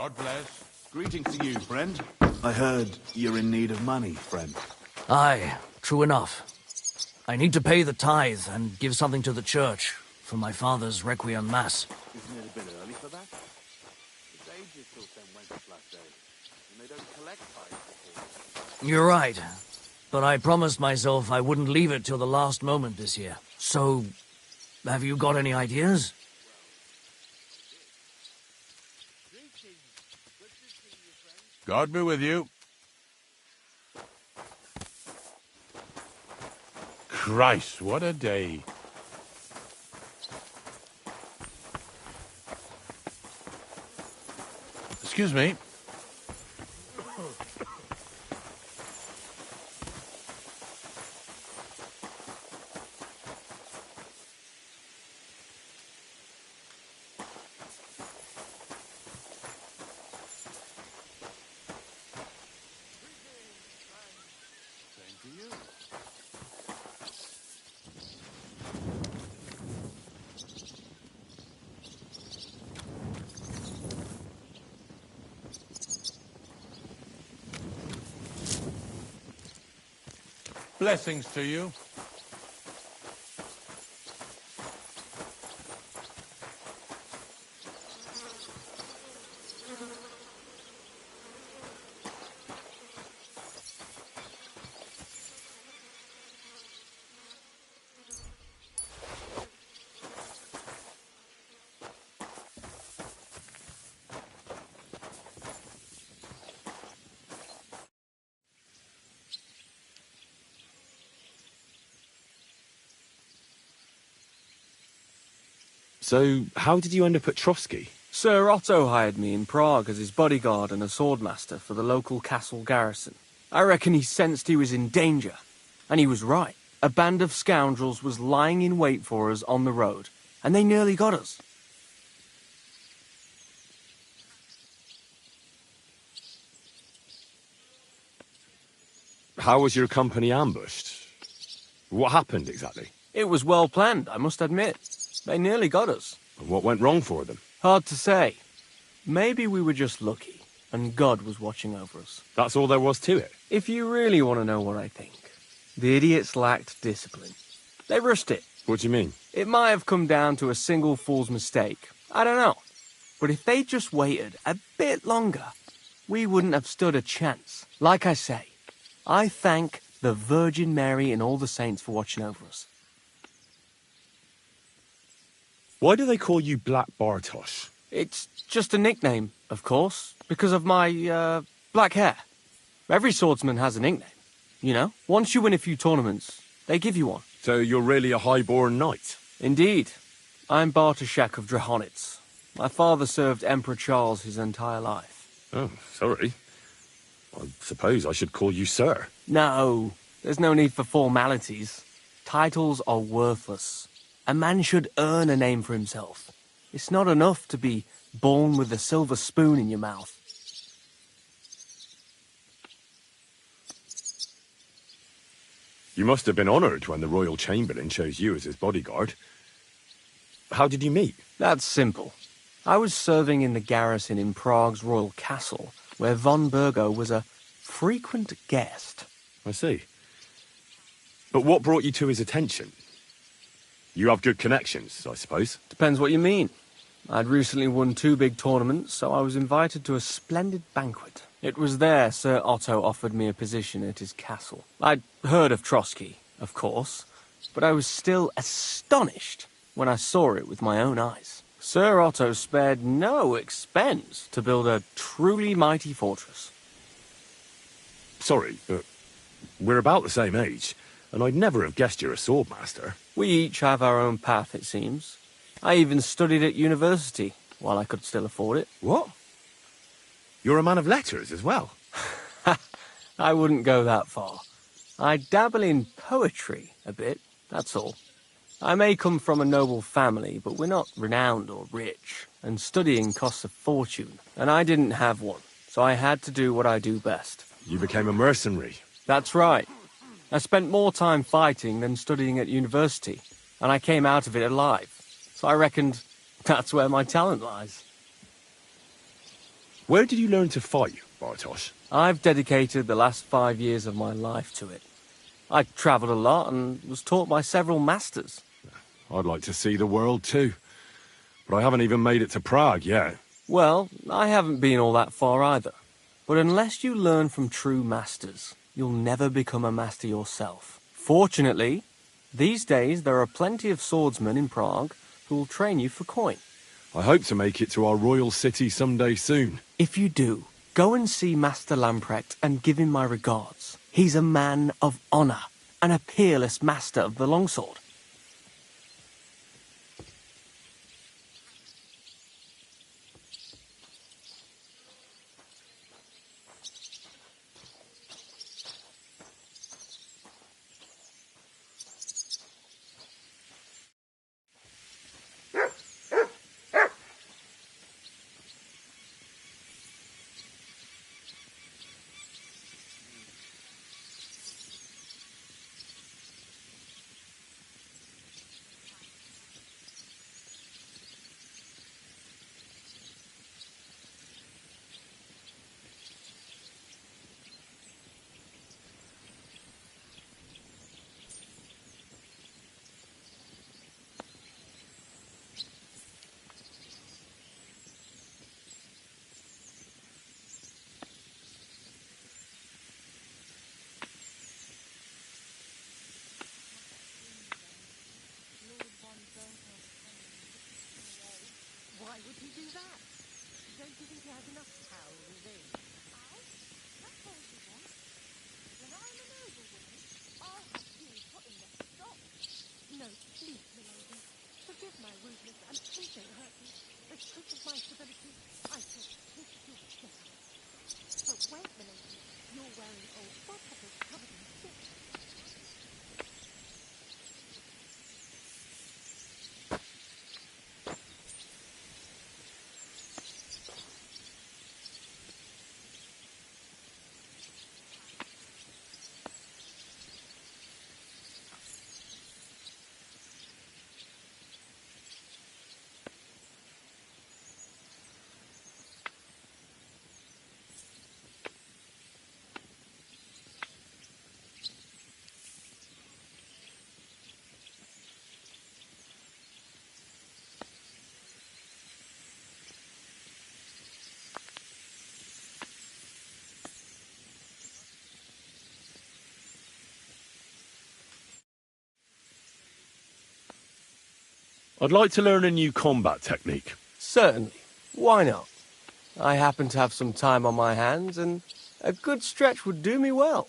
Speaker 2: God bless.
Speaker 16: Greetings to you, friend. I heard you're in need of money, friend.
Speaker 14: Aye, true enough. I need to pay the tithe and give something to the church for my father's Requiem Mass.
Speaker 16: Isn't it a bit early for that? It's ages till St. Wenceslas Day, and they don't collect tithes before.
Speaker 14: You're right, but I promised myself I wouldn't leave it till the last moment this year. So, have you got any ideas?
Speaker 2: God be with you. Christ, what a day. Excuse me. Blessings to you.
Speaker 3: So, how did you end up at Trotsky?
Speaker 17: Sir Otto hired me in Prague as his bodyguard and a swordmaster for the local castle garrison. I reckon he sensed he was in danger. And he was right. A band of scoundrels was lying in wait for us on the road, and they nearly got us.
Speaker 3: How was your company ambushed? What happened exactly?
Speaker 17: It was well planned, I must admit. They nearly got us.
Speaker 3: And what went wrong for them?
Speaker 17: Hard to say. Maybe we were just lucky, and God was watching over us.
Speaker 3: That's all there was to it?
Speaker 17: If you really want to know what I think, the idiots lacked discipline. They rushed it.
Speaker 3: What do you mean?
Speaker 17: It might have come down to a single fool's mistake. I don't know. But if they just waited a bit longer, we wouldn't have stood a chance. Like I say, I thank the Virgin Mary and all the saints for watching over us.
Speaker 3: Why do they call you Black Bartosz?
Speaker 17: It's just a nickname, of course, because of my, black hair. Every swordsman has a nickname, you know? Once you win a few tournaments, they give you one.
Speaker 3: So you're really a high-born knight?
Speaker 17: Indeed. I'm Bartoszek of Drahonitz. My father served Emperor Charles his entire life.
Speaker 3: Oh, sorry. I suppose I should call you Sir.
Speaker 17: No, there's no need for formalities. Titles are worthless. A man should earn a name for himself. It's not enough to be born with a silver spoon in your mouth.
Speaker 3: You must have been honoured when the Royal Chamberlain chose you as his bodyguard. How did you meet?
Speaker 17: That's simple. I was serving in the garrison in Prague's royal castle, where von Burgo was a frequent guest.
Speaker 3: I see. But what brought you to his attention? You have good connections, I suppose.
Speaker 17: Depends what you mean. I'd recently won 2 big tournaments, so I was invited to a splendid banquet. It was there Sir Otto offered me a position at his castle. I'd heard of Trotsky, of course, but I was still astonished when I saw it with my own eyes. Sir Otto spared no expense to build a truly mighty fortress.
Speaker 3: Sorry, but we're about the same age, and I'd never have guessed you're a swordmaster.
Speaker 17: We each have our own path, it seems. I even studied at university, while I could still afford it.
Speaker 3: What? You're a man of letters as well?
Speaker 17: I wouldn't go that far. I dabble in poetry a bit, that's all. I may come from a noble family, but we're not renowned or rich, and studying costs a fortune, and I didn't have one, so I had to do what I do best.
Speaker 3: You became a mercenary.
Speaker 17: That's right. I spent more time fighting than studying at university, and I came out of it alive. So I reckoned that's where my talent lies.
Speaker 3: Where did you learn to fight, Bartosz?
Speaker 17: I've dedicated the last 5 years of my life to it. I travelled a lot and was taught by several masters.
Speaker 6: I'd like to see the world too. But I haven't even made it to Prague yet.
Speaker 17: Well, I haven't been all that far either. But unless you learn from true masters, you'll never become a master yourself. Fortunately, these days there are plenty of swordsmen in Prague who will train you for coin.
Speaker 6: I hope to make it to our royal city someday soon.
Speaker 17: If you do, go and see Master Lamprecht and give him my regards. He's a man of honour and a peerless master of the longsword.
Speaker 13: Why would he do that? Don't you think he has enough power with him? That's all he wants. When I'm a noblewoman, I'll have you put in the stop. No, please, milady. Forgive my rudeness and please don't hurt me. The truth of my civility, I said kiss you down. But wait, milady. You're wearing old buttocks covered in soot.
Speaker 3: I'd like to learn a new combat technique.
Speaker 17: Certainly. Why not? I happen to have some time on my hands, and a good stretch would do me well.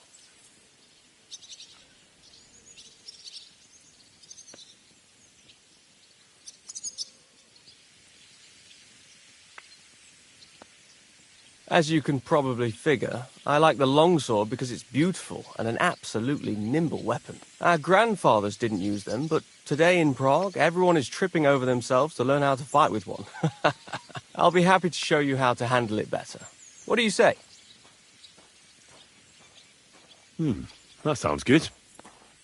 Speaker 17: As you can probably figure, I like the longsword because it's beautiful and an absolutely nimble weapon. Our grandfathers didn't use them, but today in Prague, everyone is tripping over themselves to learn how to fight with one. I'll be happy to show you how to handle it better. What do you say?
Speaker 3: That sounds good.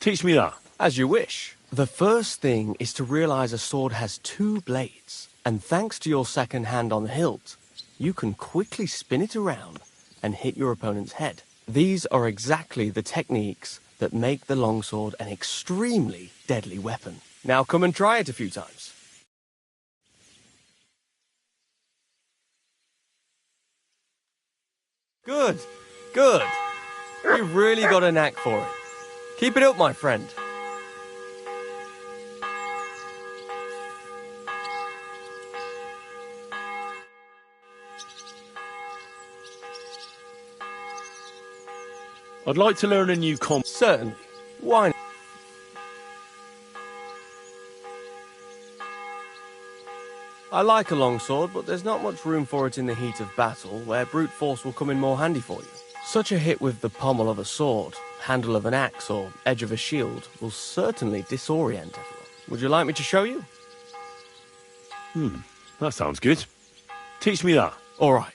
Speaker 3: Teach me that.
Speaker 17: As you wish. The first thing is to realize a sword has two blades, and thanks to your second hand on the hilt, you can quickly spin it around and hit your opponent's head. These are exactly the techniques that make the longsword an extremely deadly weapon. Now come and try it a few times. Good, good. You've really got a knack for it. Keep it up, my friend.
Speaker 3: I'd like to learn a new
Speaker 17: Certainly. Why not? I like a longsword, but there's not much room for it in the heat of battle, where brute force will come in more handy for you. Such a hit with the pommel of a sword, handle of an axe, or edge of a shield will certainly disorient everyone. Would you like me to show you?
Speaker 3: That sounds good. Teach me that.
Speaker 17: All right.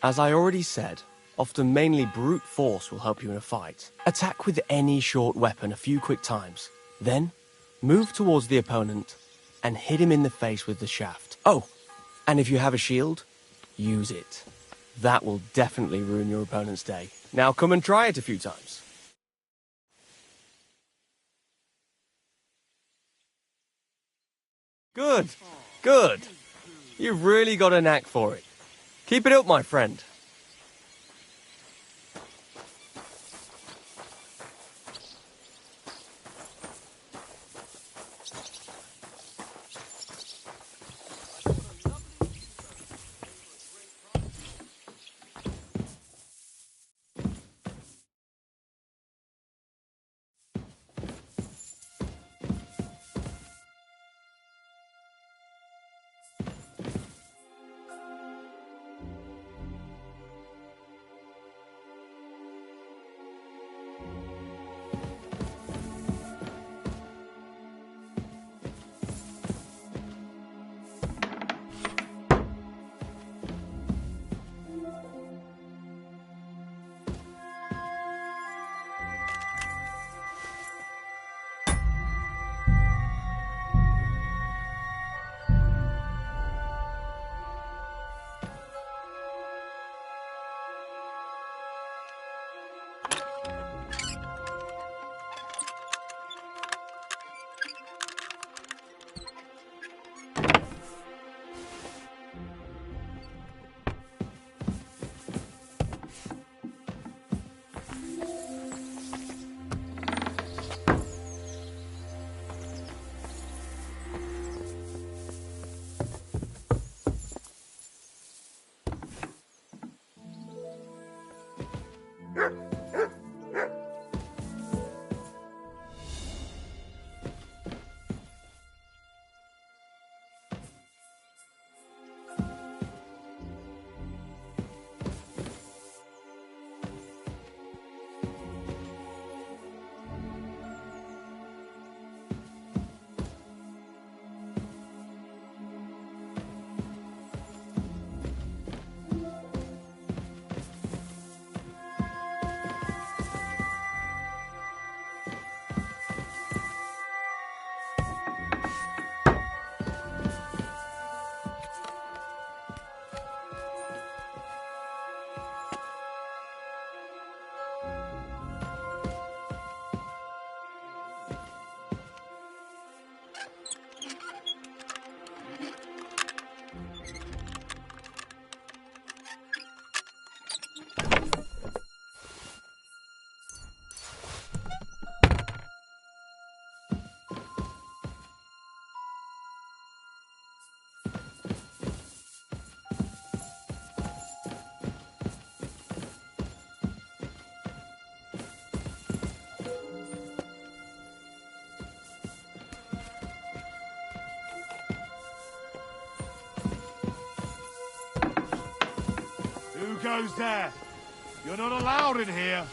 Speaker 17: As I already said, often mainly brute force will help you in a fight. Attack with any short weapon a few quick times. Then, move towards the opponent and hit him in the face with the shaft. Oh, and if you have a shield, use it. That will definitely ruin your opponent's day. Now come and try it a few times. Good, good. You've really got a knack for it. Keep it up, my friend.
Speaker 6: Who goes there? You're not allowed in here.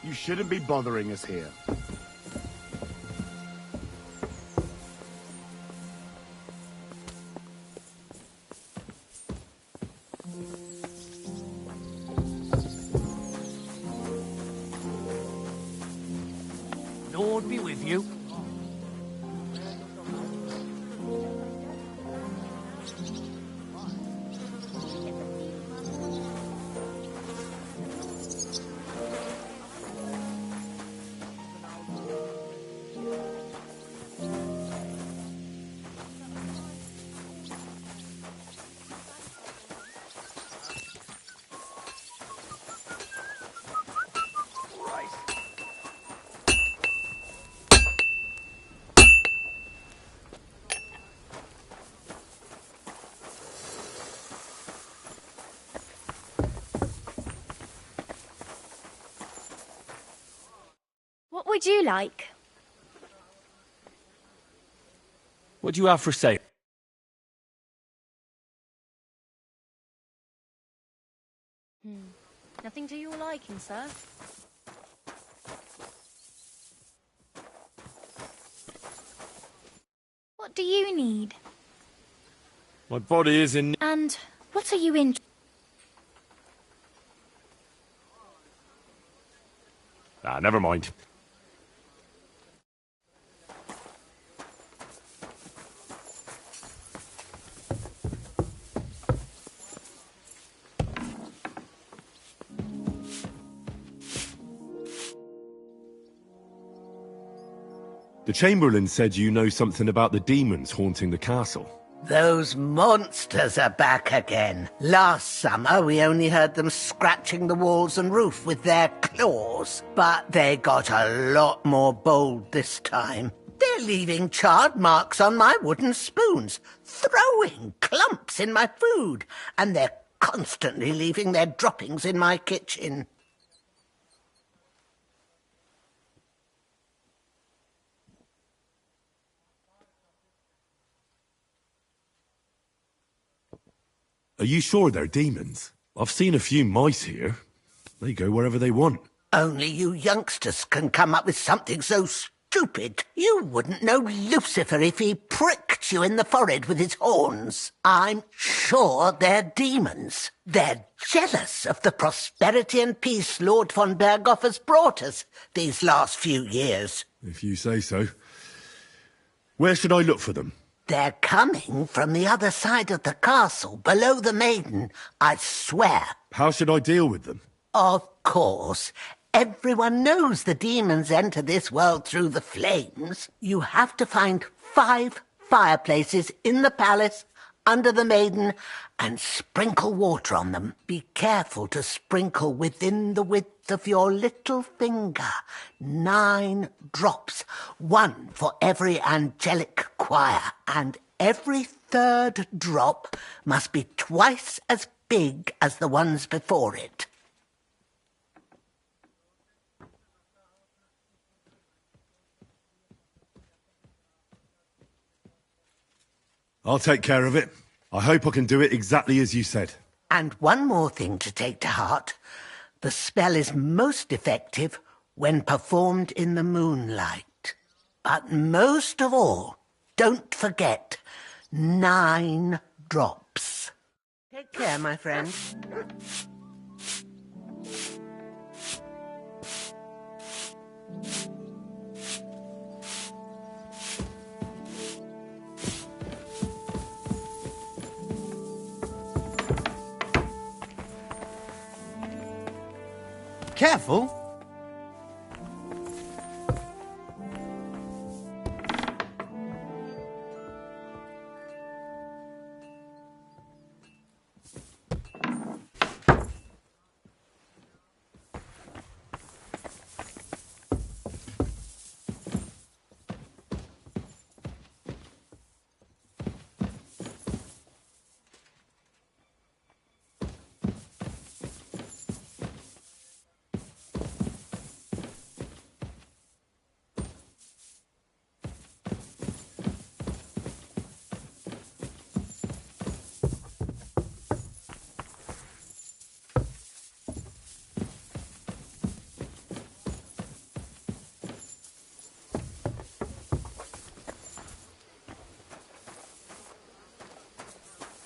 Speaker 18: You shouldn't be bothering us here.
Speaker 14: Lord be with you.
Speaker 9: What would you like?
Speaker 3: What do you have for sale?
Speaker 15: Nothing to your liking, sir.
Speaker 9: What do you need?
Speaker 3: My body is in...
Speaker 9: And what are you in?
Speaker 3: Ah, never mind.
Speaker 6: The Chamberlain said you know something about the demons haunting the castle.
Speaker 19: Those monsters are back again. Last summer, we only heard them scratching the walls and roof with their claws. But they got a lot more bold this time. They're leaving charred marks on my wooden spoons, throwing clumps in my food, and they're constantly leaving their droppings in my kitchen.
Speaker 6: Are you sure they're demons? I've seen a few mice here. They go wherever they want.
Speaker 19: Only you youngsters can come up with something so stupid. You wouldn't know Lucifer if he pricked you in the forehead with his horns. I'm sure they're demons. They're jealous of the prosperity and peace Lord von Berghoff has brought us these last few years.
Speaker 6: If you say so. Where should I look for them?
Speaker 19: They're coming from the other side of the castle, below the Maiden, I swear.
Speaker 6: How should I deal with them?
Speaker 19: Of course. Everyone knows the demons enter this world through the flames. You have to find 5 fireplaces in the palace, under the Maiden, and sprinkle water on them. Be careful to sprinkle within the width of your little finger. 9 drops, 1 for every angelic choir, and every 3rd drop must be twice as big as the ones before it.
Speaker 6: I'll take care of it. I hope I can do it exactly as you said.
Speaker 19: And one more thing to take to heart. The spell is most effective when performed in the moonlight. But most of all, don't forget 9 drops. Take care, my friend.
Speaker 11: Careful!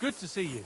Speaker 5: Good to see you.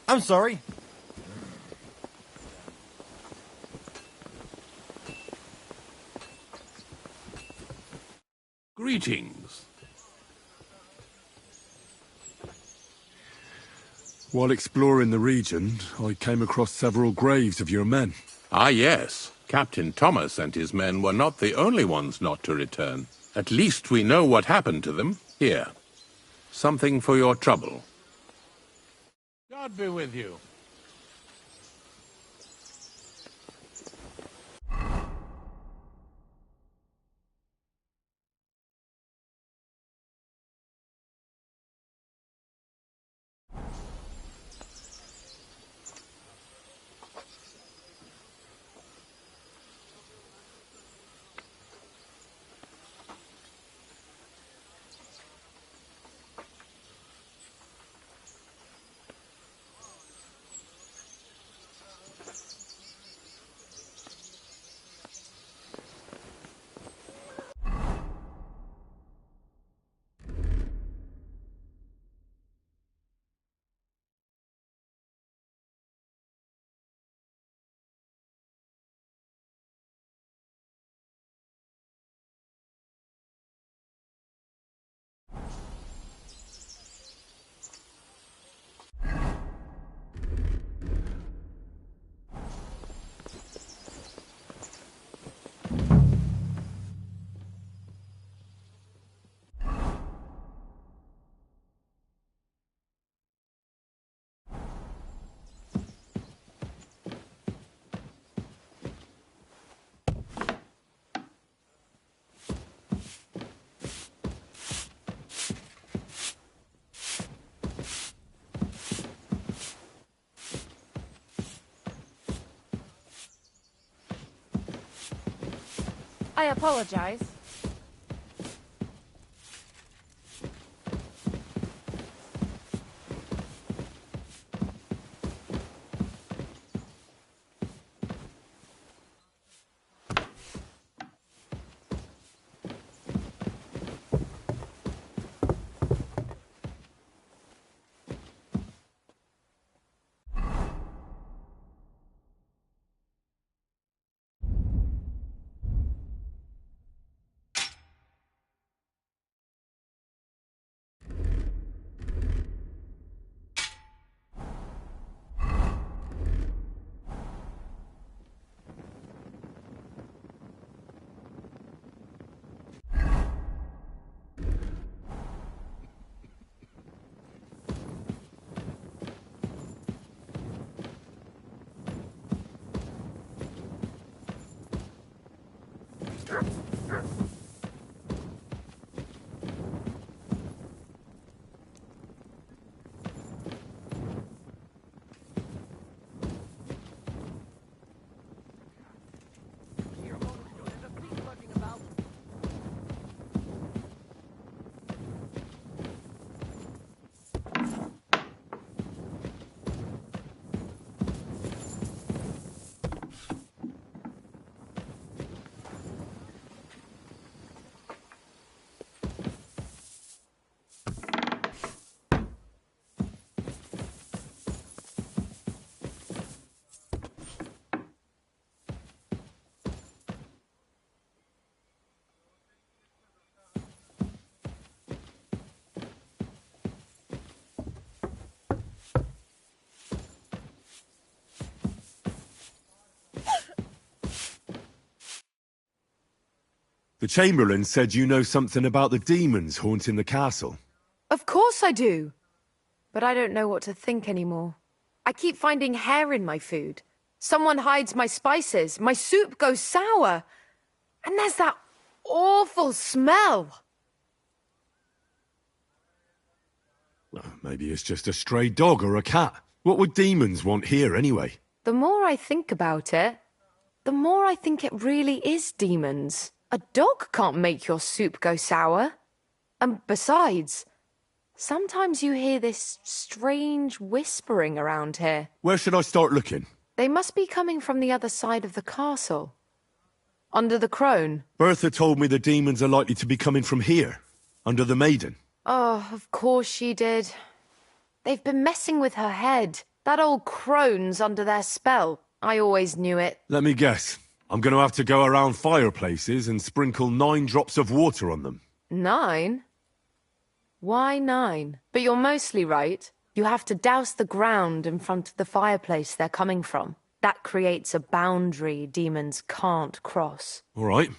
Speaker 11: I'm sorry.
Speaker 2: Greetings.
Speaker 6: While exploring the region, I came across several graves of your men.
Speaker 2: Ah, yes. Captain Thomas and his men were not the only ones not to return. At least we know what happened to them. Here. Something for your trouble. God be with you.
Speaker 4: I apologize.
Speaker 6: The Chamberlain said you know something about the demons haunting the castle.
Speaker 20: Of course I do. But I don't know what to think anymore. I keep finding hair in my food. Someone hides my spices. My soup goes sour. And there's that awful smell.
Speaker 6: Well, maybe it's just a stray dog or a cat. What would demons want here anyway?
Speaker 20: The more I think about it, the more I think it really is demons. A dog can't make your soup go sour. And besides, sometimes you hear this strange whispering around here.
Speaker 6: Where should I start looking?
Speaker 20: They must be coming from the other side of the castle. Under the crone.
Speaker 6: Bertha told me the demons are likely to be coming from here, under the Maiden.
Speaker 20: Oh, of course she did. They've been messing with her head. That old crone's under their spell. I always knew it.
Speaker 6: Let me guess. I'm going to have to go around fireplaces and sprinkle 9 drops of water on them.
Speaker 20: 9? Why 9? But you're mostly right. You have to douse the ground in front of the fireplace they're coming from. That creates a boundary demons can't cross.
Speaker 6: All right.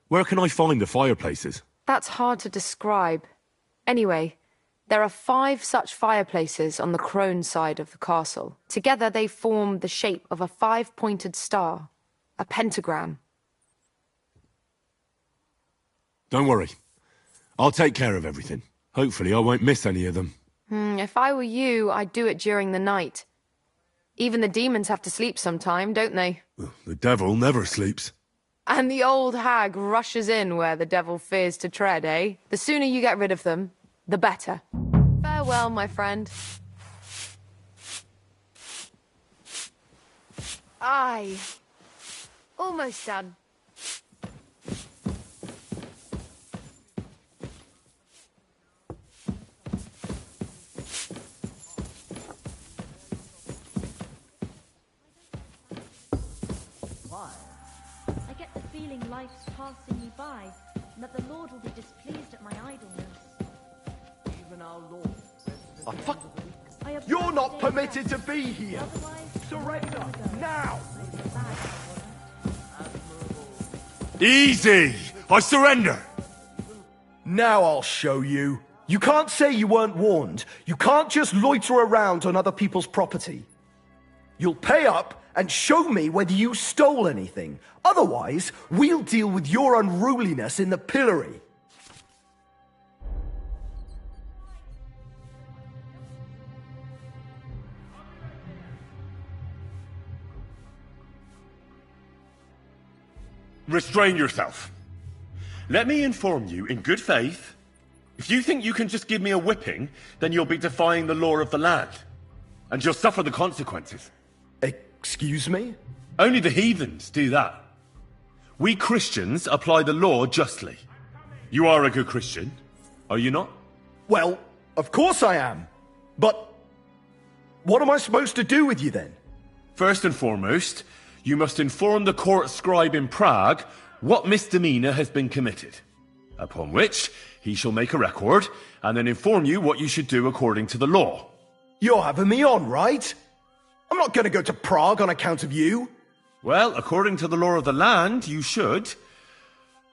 Speaker 6: Where can I find the fireplaces?
Speaker 20: That's hard to describe. Anyway, there are 5 such fireplaces on the crone side of the castle. Together they form the shape of a 5-pointed star, a pentagram.
Speaker 6: Don't worry. I'll take care of everything. Hopefully I won't miss any of them.
Speaker 20: If I were you, I'd do it during the night. Even the demons have to sleep sometime, don't they?
Speaker 6: The devil never sleeps.
Speaker 20: And the old hag rushes in where the devil fears to tread, eh? The sooner you get rid of them, the better. Farewell, my friend. Aye. Almost done.
Speaker 15: I get the feeling life's passing me by, and that the Lord will be displeased at my idleness.
Speaker 12: Even our Lord. Oh, fuck.
Speaker 15: I have
Speaker 12: You're not permitted to be here. Surrender now.
Speaker 6: Easy! I surrender!
Speaker 12: Now I'll show you. You can't say you weren't warned. You can't just loiter around on other people's property. You'll pay up and show me whether you stole anything. Otherwise, we'll deal with your unruliness in the pillory.
Speaker 3: Restrain yourself. Let me inform you in good faith. If you think you can just give me a whipping, then you'll be defying the law of the land. And you'll suffer the consequences.
Speaker 12: Excuse me?
Speaker 3: Only the heathens do that. We Christians apply the law justly. You are a good Christian, are you not?
Speaker 12: Well, of course I am. But what am I supposed to do with you then?
Speaker 3: First and foremost, you must inform the court scribe in Prague what misdemeanor has been committed. Upon which, he shall make a record, and then inform you what you should do according to the law.
Speaker 12: You're having me on, right? I'm not going to go to Prague on account of you.
Speaker 3: Well, according to the law of the land, you should.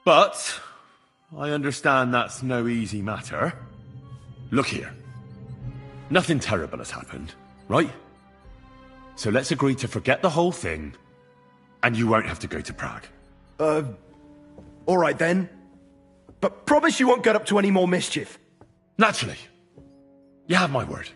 Speaker 3: But I understand that's no easy matter. Look here. Nothing terrible has happened, right? So let's agree to forget the whole thing, and you won't have to go to Prague.
Speaker 12: All right then. But promise you won't get up to any more mischief.
Speaker 3: Naturally. You have my word.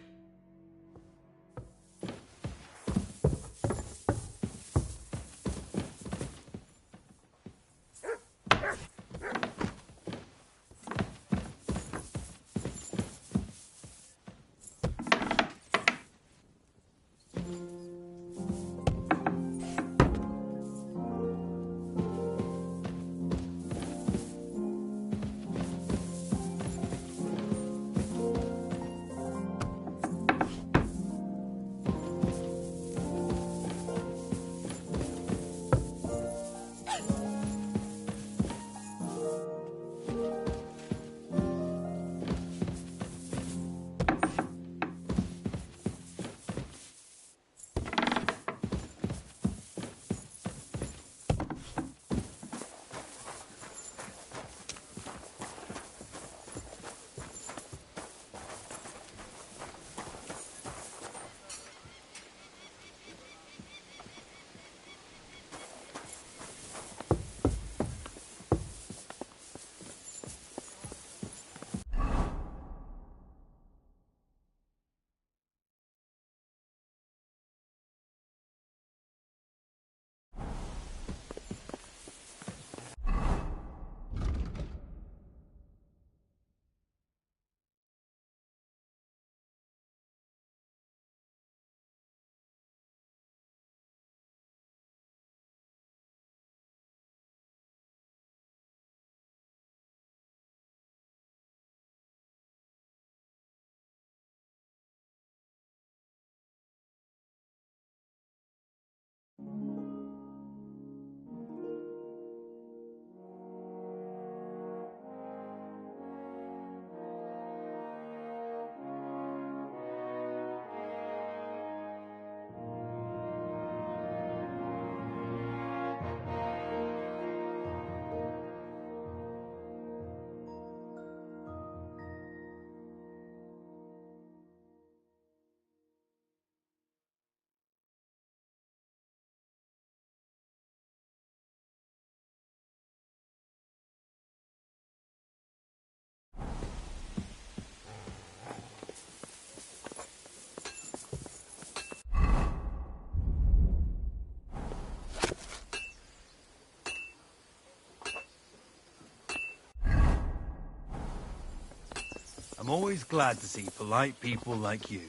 Speaker 11: I'm always glad to see polite people like you.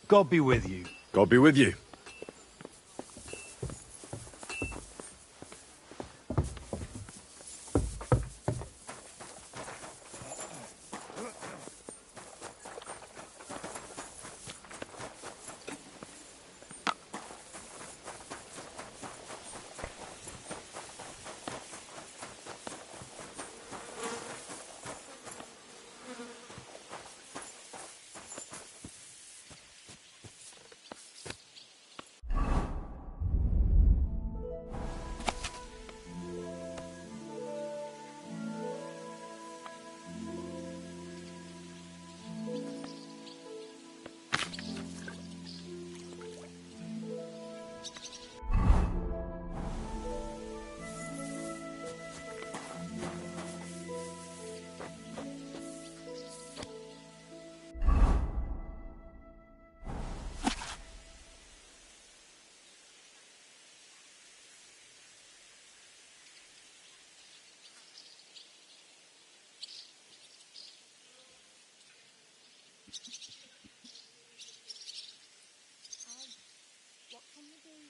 Speaker 11: God be with you.
Speaker 3: God be with you.
Speaker 13: What can we do?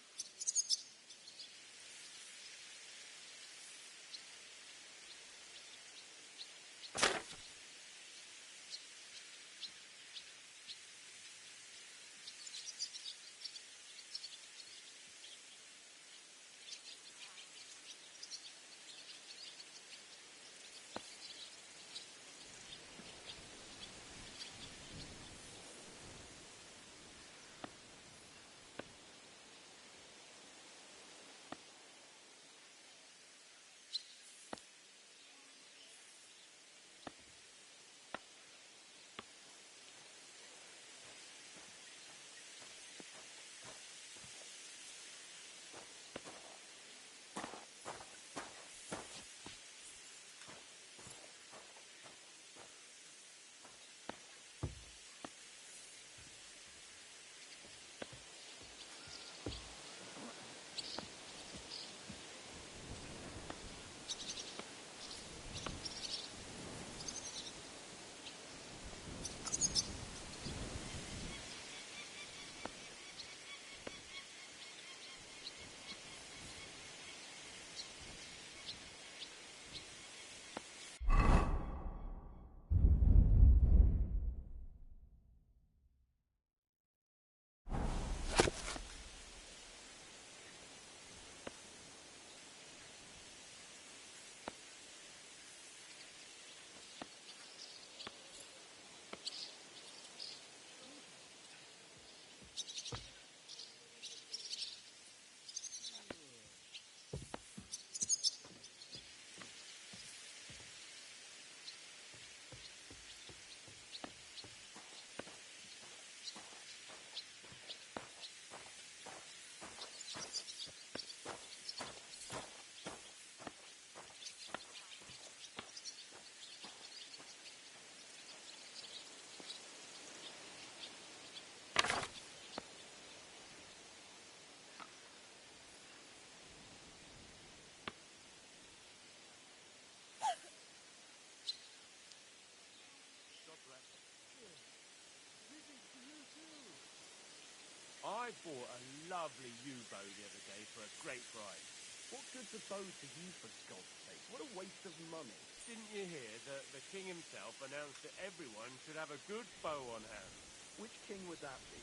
Speaker 5: I bought a lovely yew bow the other day for a great price.
Speaker 18: What good's a bow to you, for God's sake? What a waste of money.
Speaker 5: Didn't you hear that the king himself announced that everyone should have a good bow on hand?
Speaker 18: Which king would that be?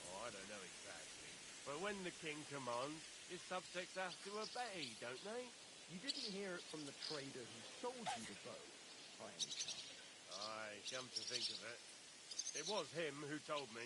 Speaker 5: Oh, I don't know exactly. But when the king commands, his subjects have to obey, don't they?
Speaker 18: You didn't hear it from the trader who sold you the bow, by any chance?
Speaker 5: Aye, come to think of it. It was him who told me.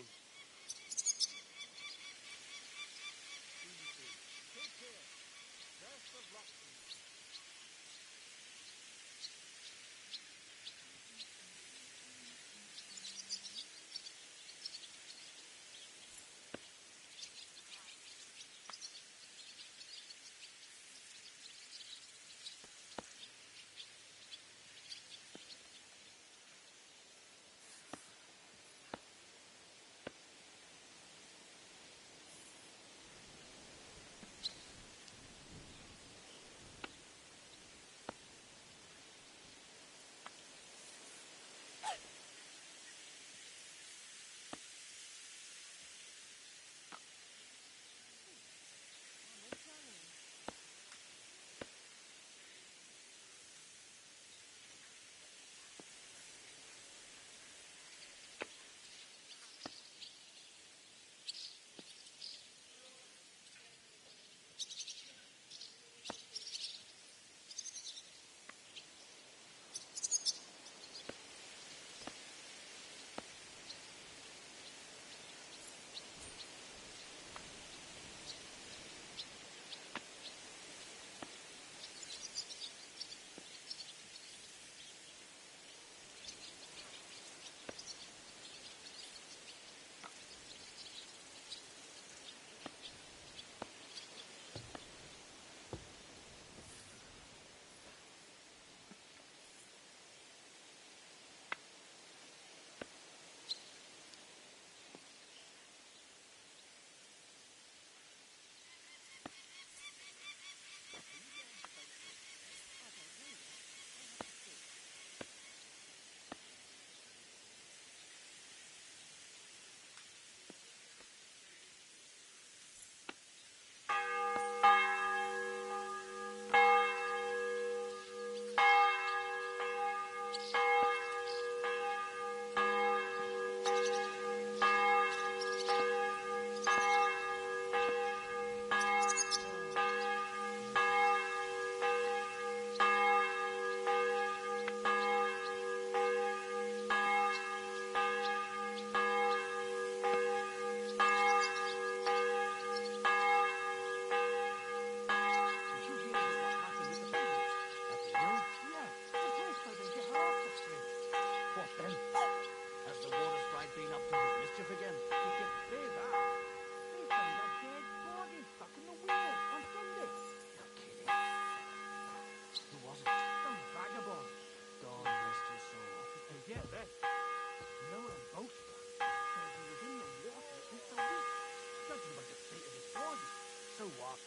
Speaker 14: So what?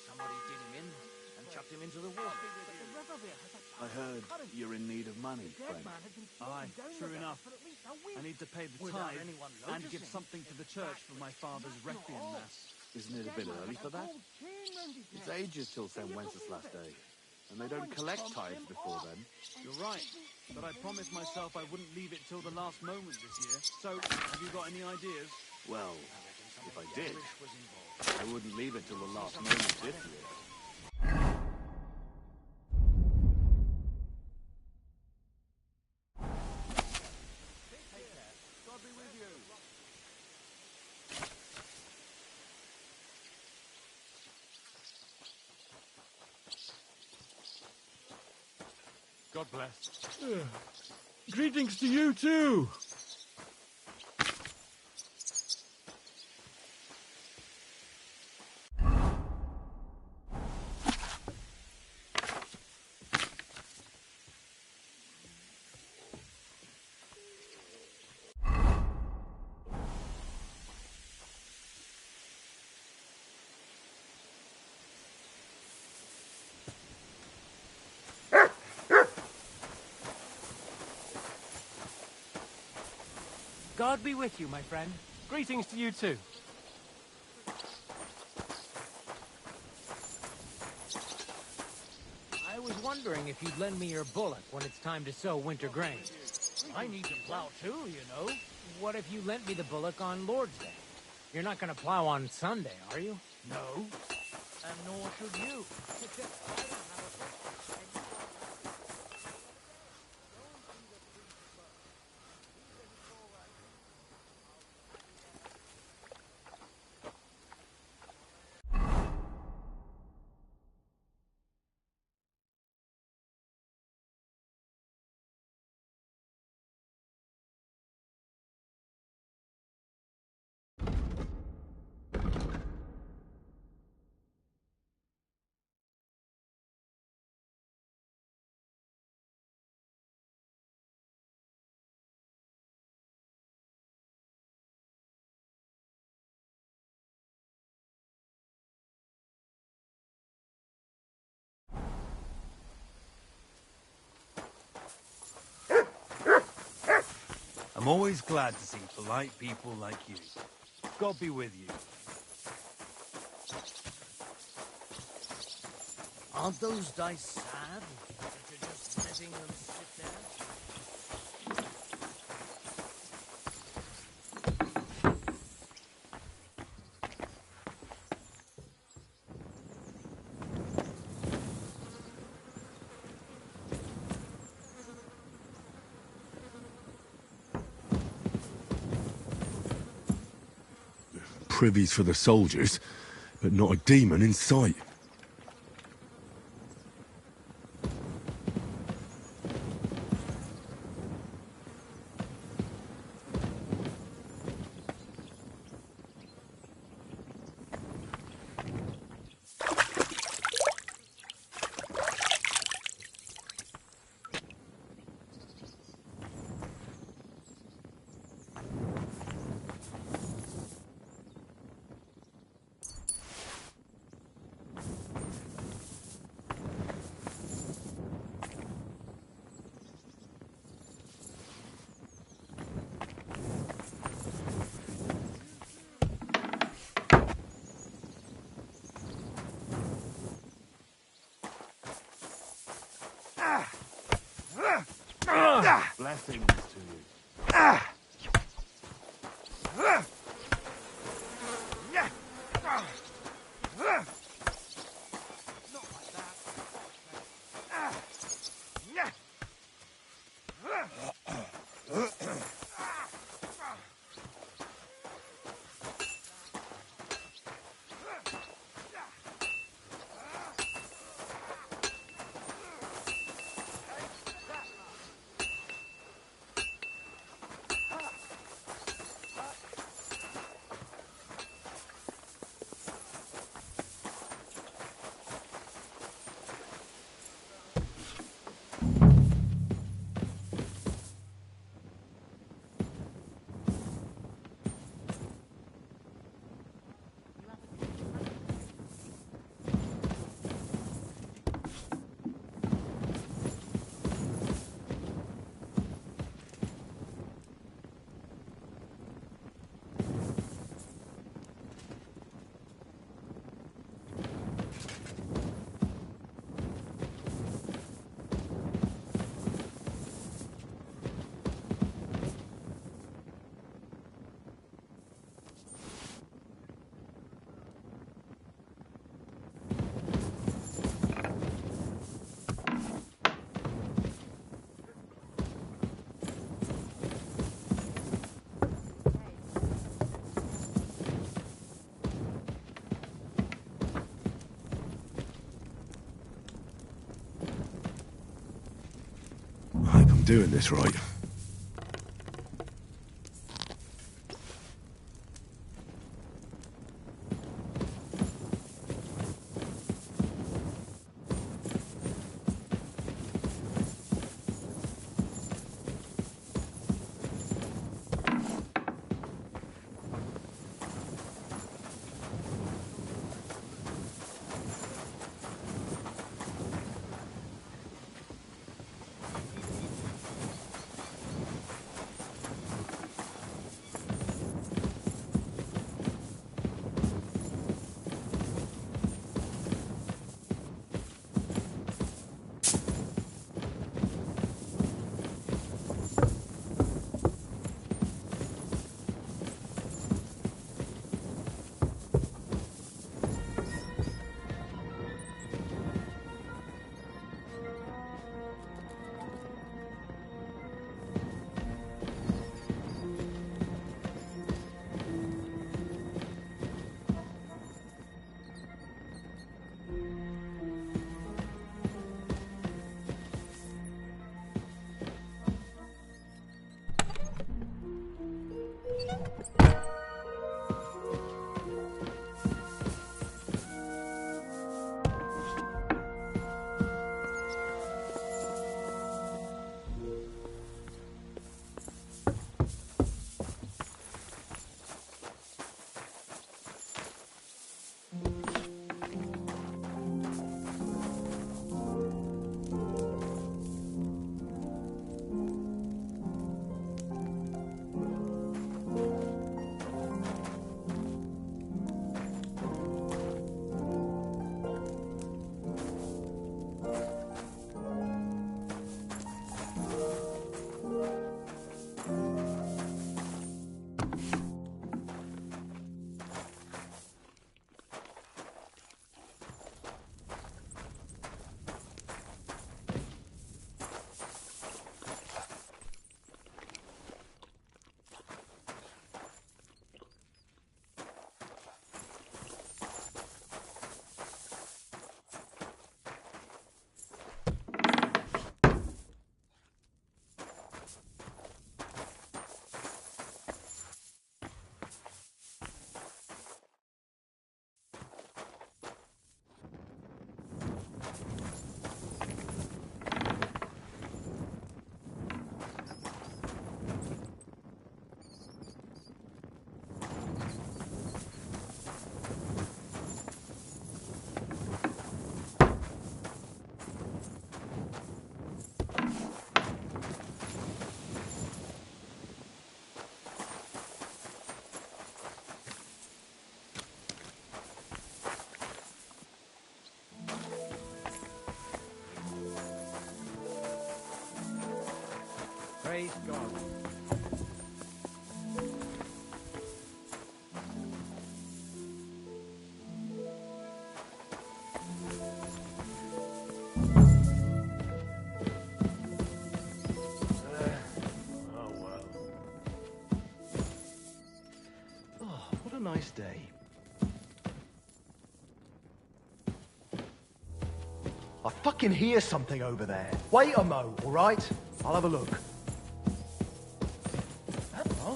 Speaker 14: Somebody did him in and chucked him into the water.
Speaker 16: I heard you're in need of money, friend.
Speaker 11: Aye, true enough. I need to pay the
Speaker 14: Without
Speaker 11: tithe
Speaker 14: anyone
Speaker 11: and give
Speaker 14: noticing.
Speaker 11: something to the church for my father's requiem mass.
Speaker 16: Isn't it a bit early for that? It's ages till St. Wenceslas Day, and they don't collect tithes before then.
Speaker 11: You're right, but I promised myself I wouldn't leave it till the last moment this year. So, have you got any ideas?
Speaker 16: Well, if I did, I wouldn't leave it till the last moment this year.
Speaker 11: God be with you.
Speaker 5: God bless.
Speaker 3: Greetings to you too.
Speaker 14: God be with you, my friend.
Speaker 5: Greetings to you too.
Speaker 14: I was wondering if you'd lend me your bullock when it's time to sow winter grain. I need to plow too, you know. What if you lent me the bullock on Lord's Day? You're not going to plow on Sunday, are you? No. And nor should you.
Speaker 11: I'm always glad to see polite people like you. God be with you.
Speaker 14: Aren't those dice sad that you're just letting them sit there?
Speaker 6: Privies for the soldiers, but not a demon in sight.
Speaker 16: Blessings to you.
Speaker 6: doing this right.
Speaker 10: Praise God.
Speaker 18: Oh, well. Oh, what a nice day. I fucking hear something over there. Wait a mo, all right? I'll have a look. Huh?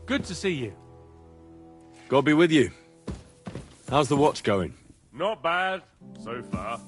Speaker 5: Good to see you.
Speaker 3: God be with you. How's the watch going?
Speaker 5: Not bad, so far.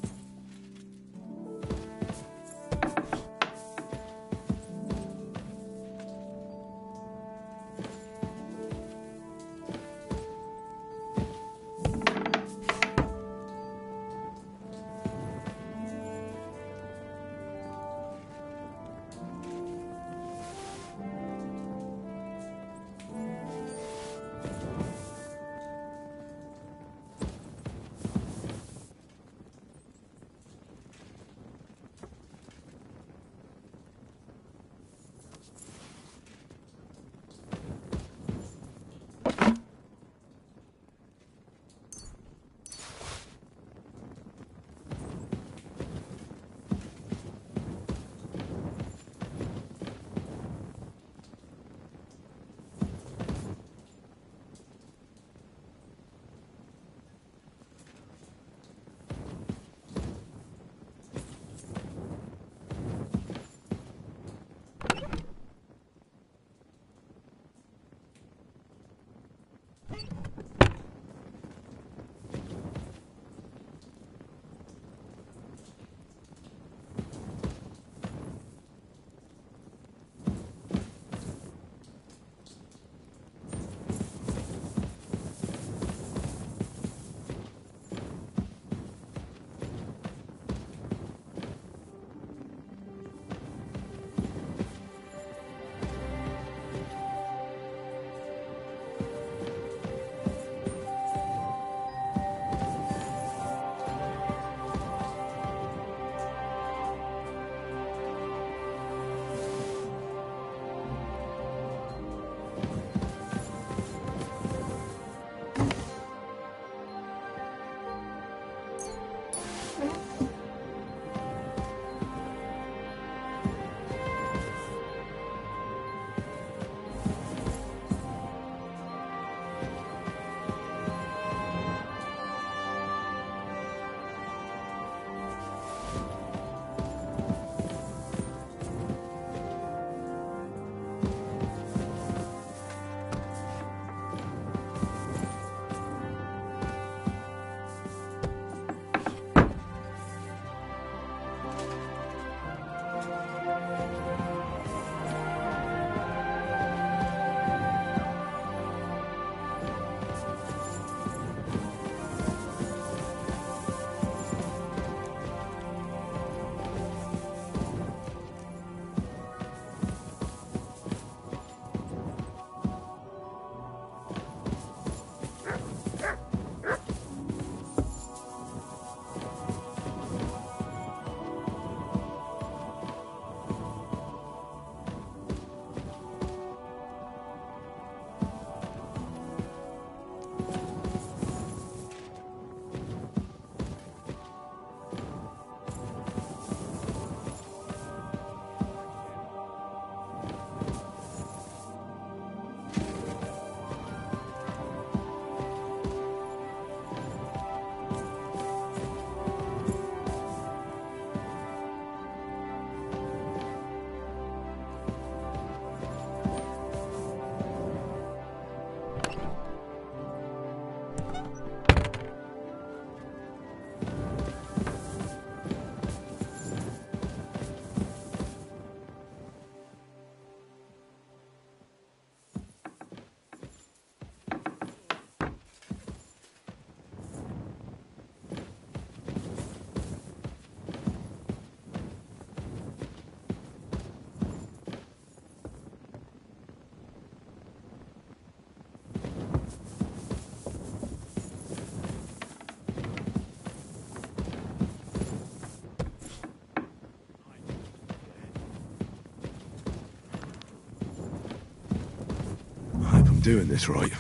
Speaker 6: I'm doing this right.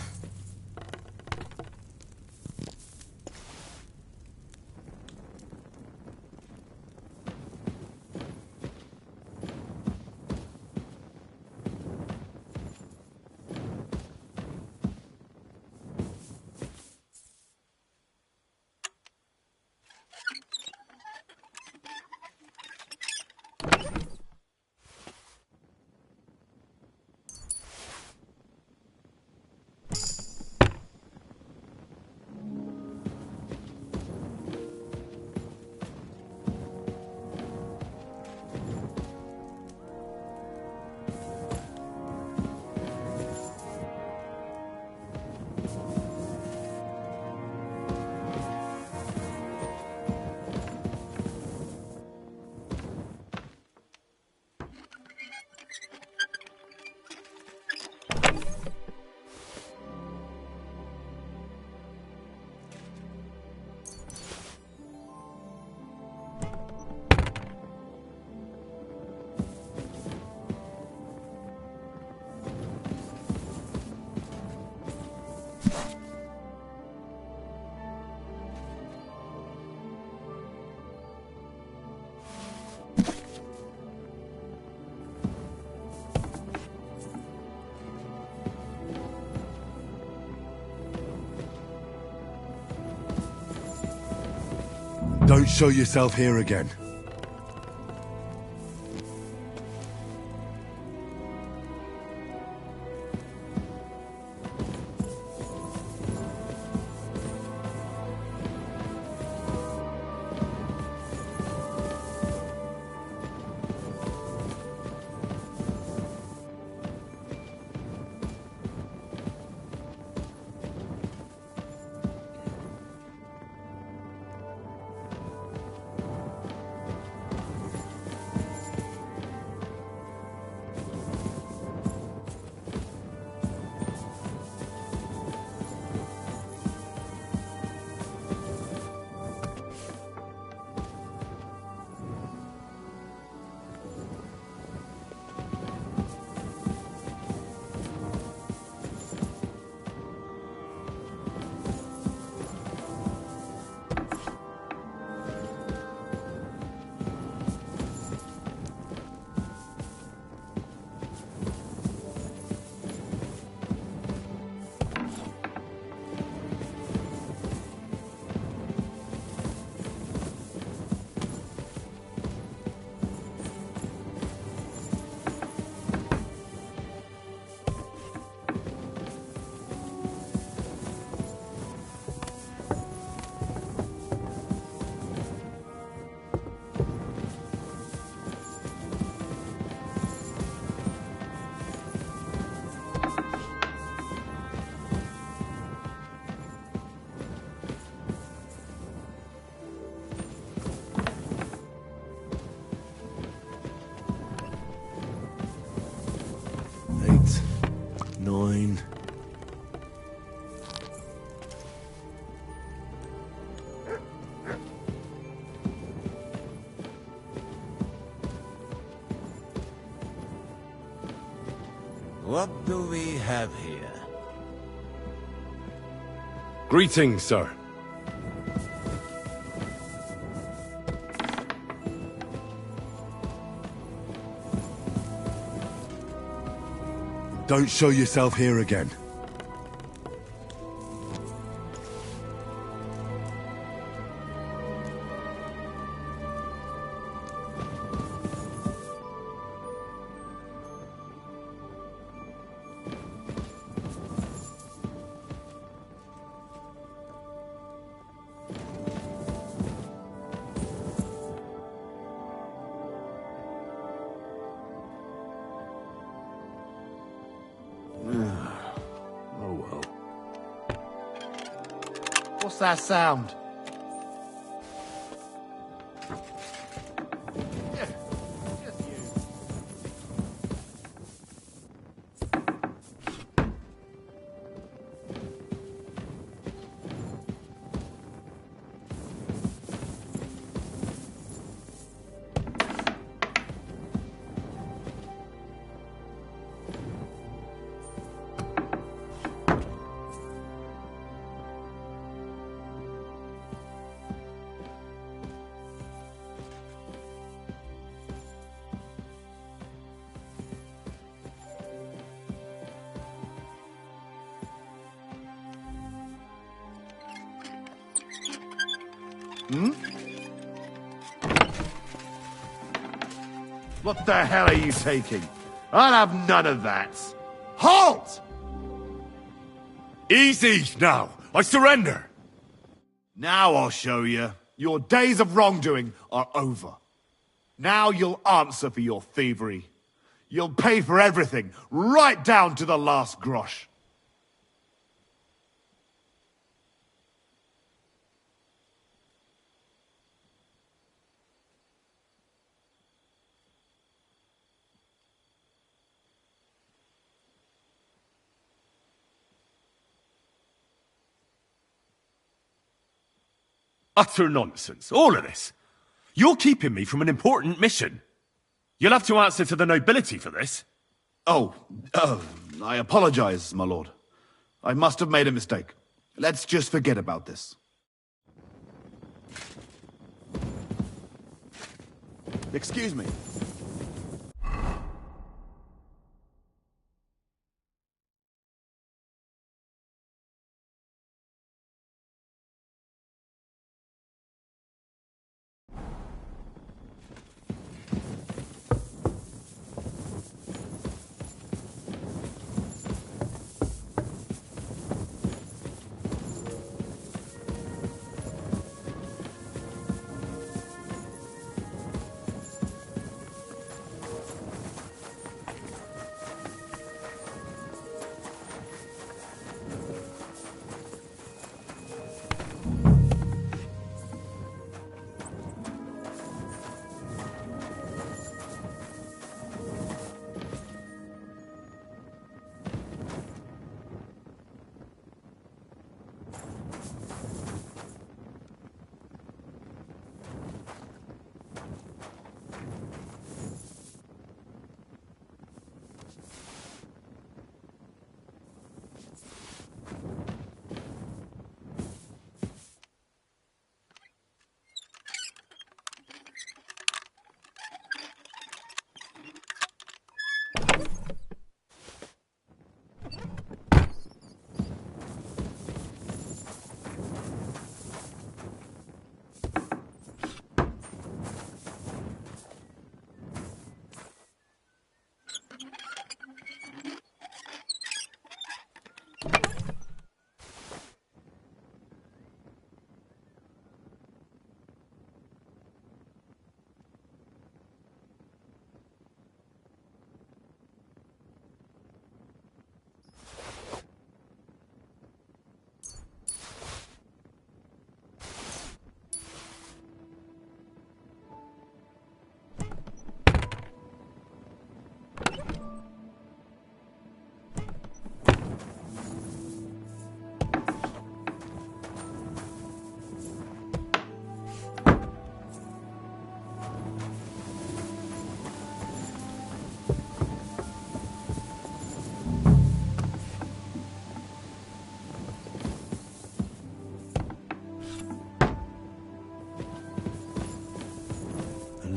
Speaker 6: Don't show yourself here again. Nine.
Speaker 7: What do we have here?
Speaker 6: Greetings, sir. Don't show yourself here again.
Speaker 21: What's that sound?
Speaker 6: Hmm? What the hell are you taking? I'll have none of that. Halt! Easy now. I surrender. Now I'll show you. Your days of wrongdoing are over. Now you'll answer for your thievery. You'll pay for everything, right down to the last grosh.
Speaker 3: Utter nonsense, all of this. You're keeping me from an important mission. You'll have to answer to the nobility for this.
Speaker 6: Oh, I apologize, my lord. I must have made a mistake. Let's just forget about this. Excuse me.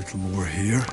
Speaker 6: little more here.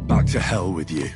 Speaker 6: Back to hell with you.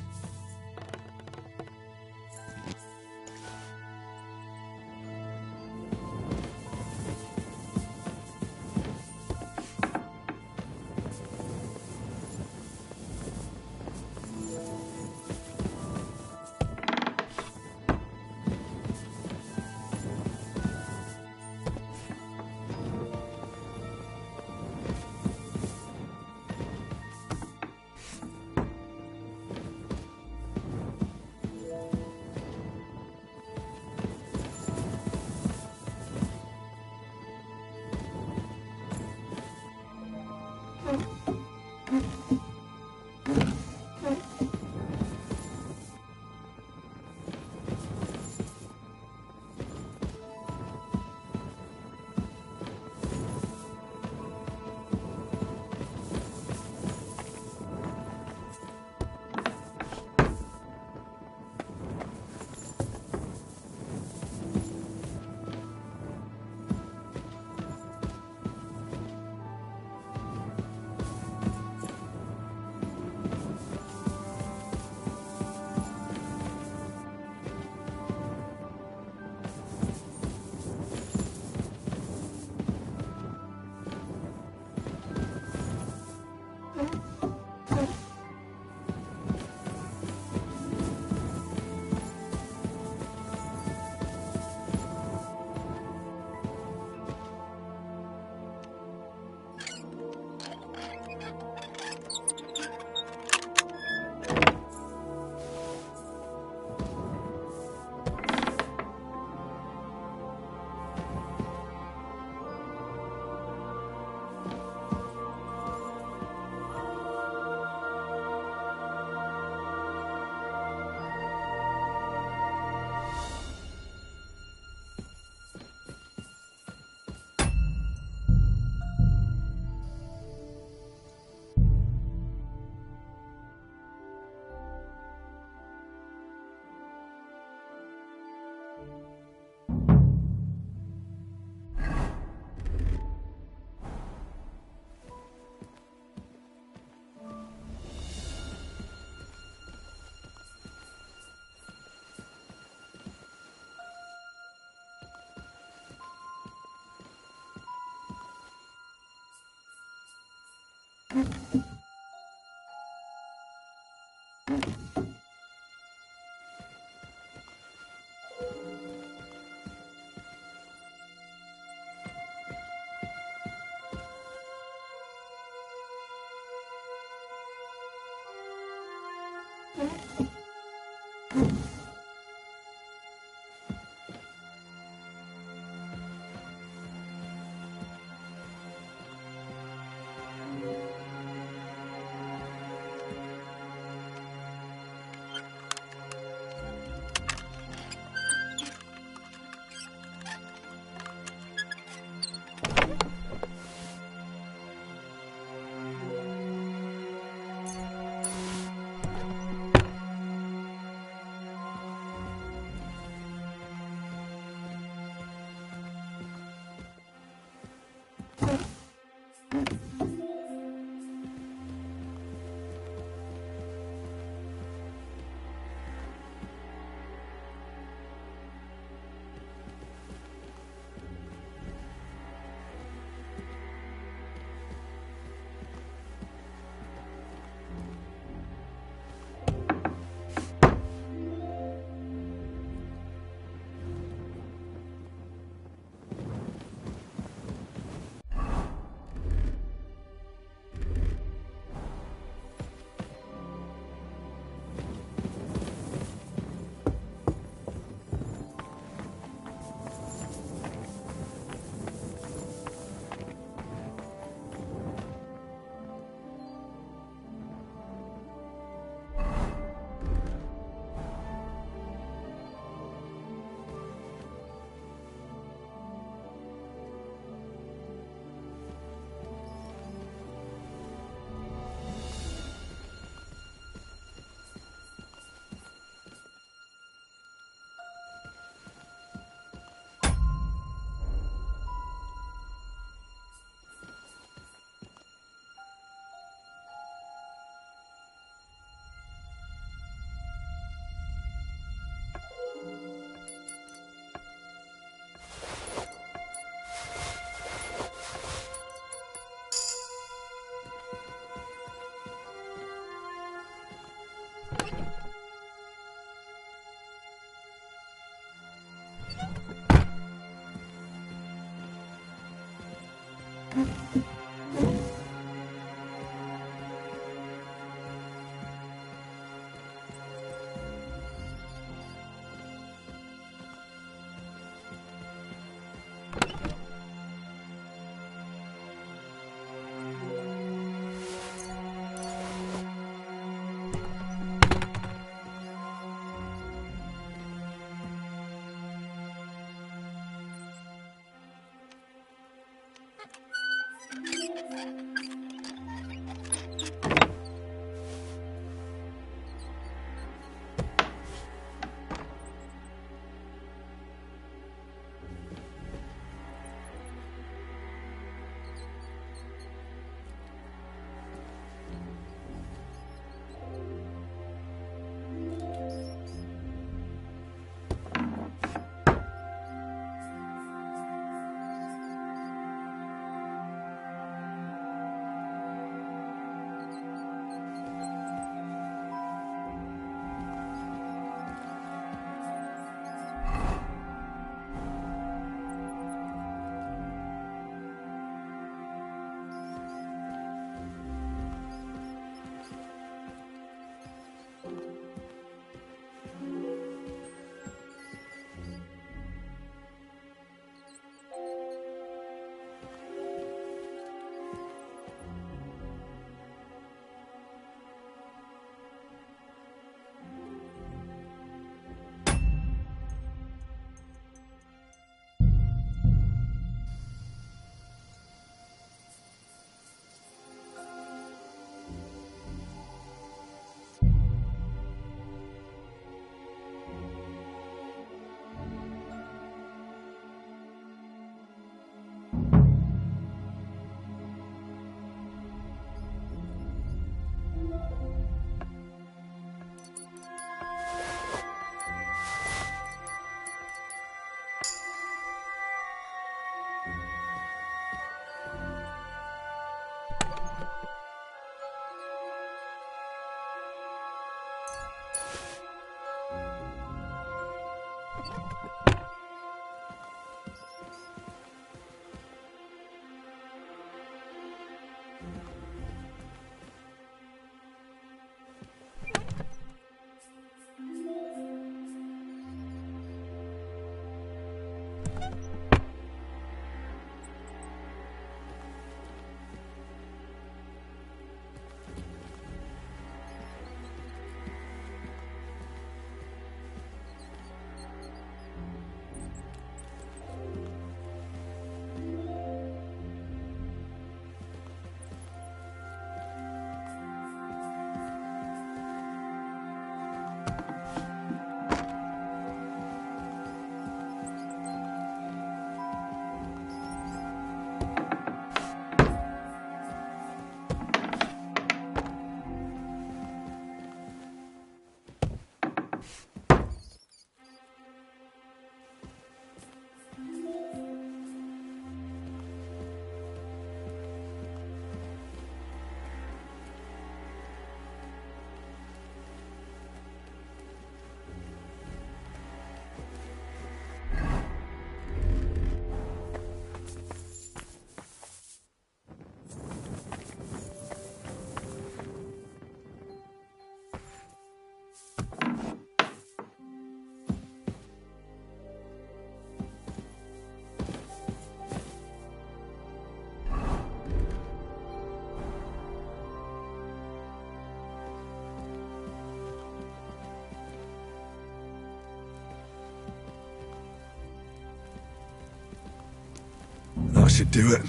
Speaker 1: should do it.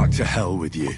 Speaker 12: Back to hell with you.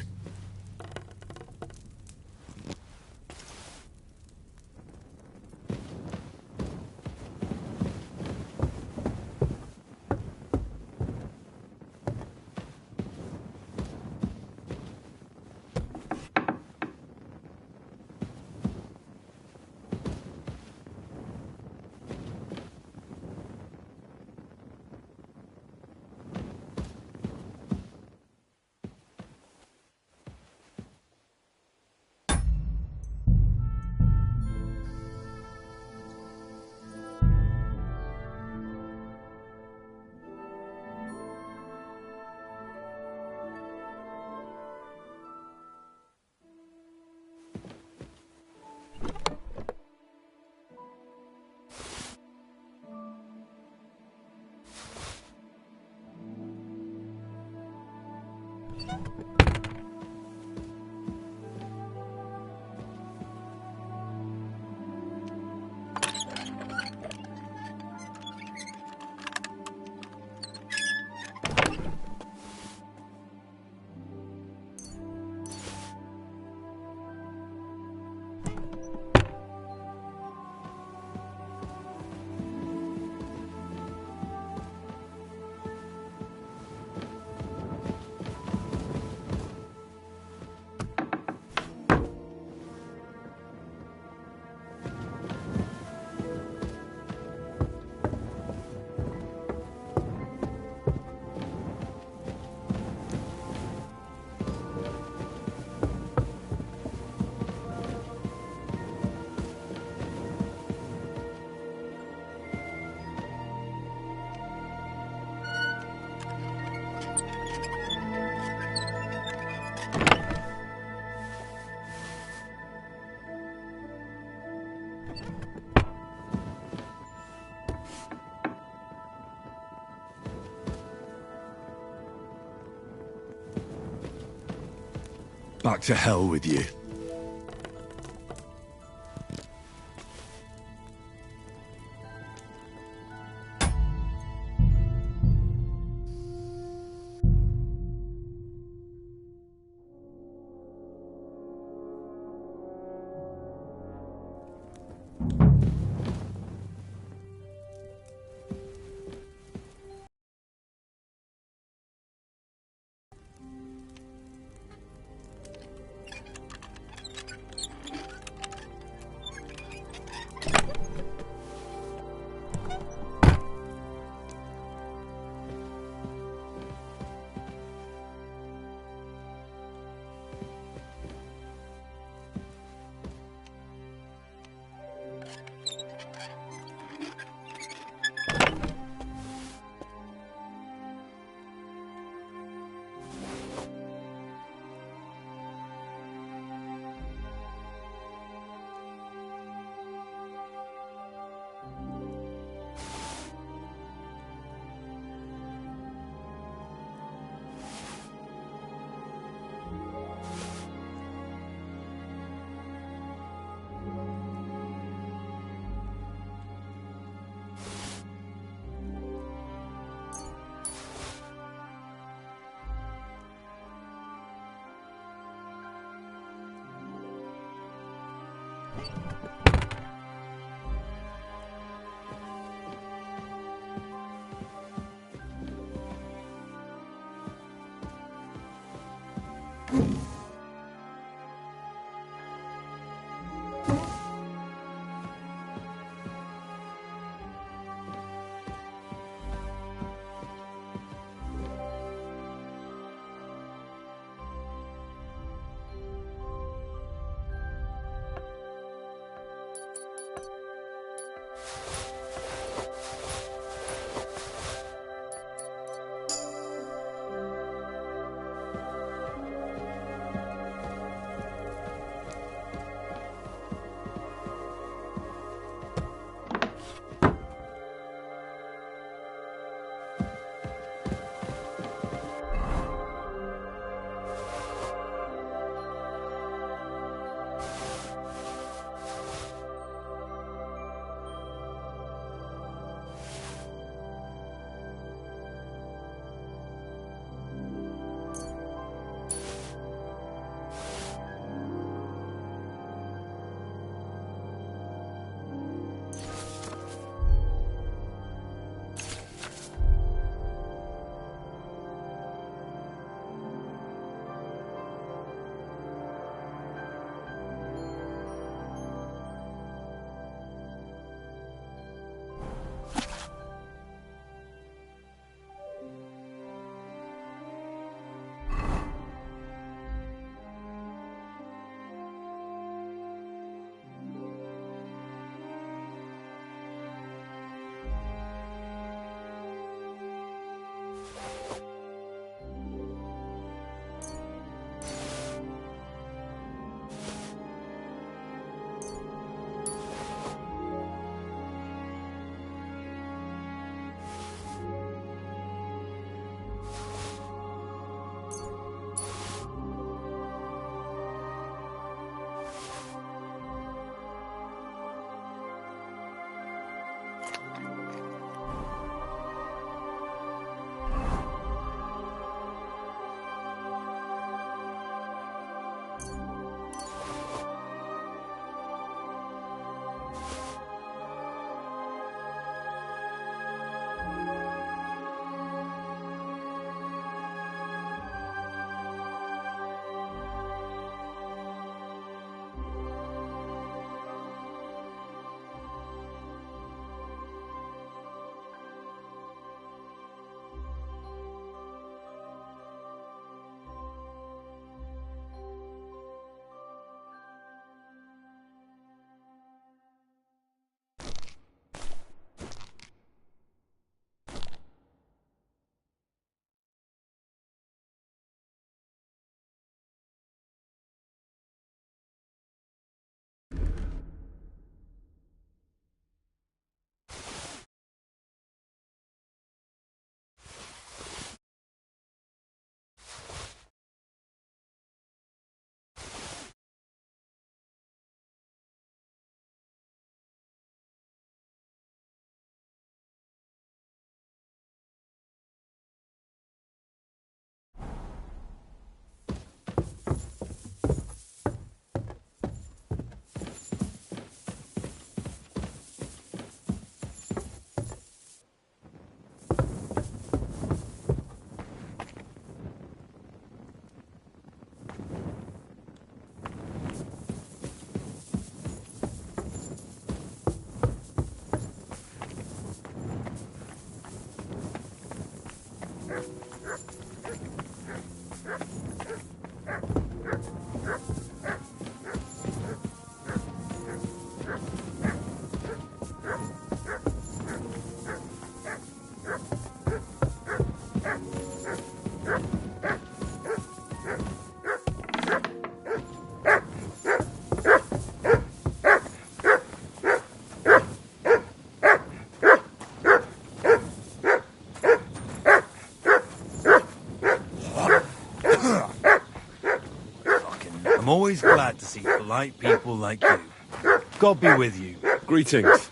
Speaker 12: Back to hell with you.
Speaker 11: I'm always glad to see polite people like you. God be with you.
Speaker 3: Greetings.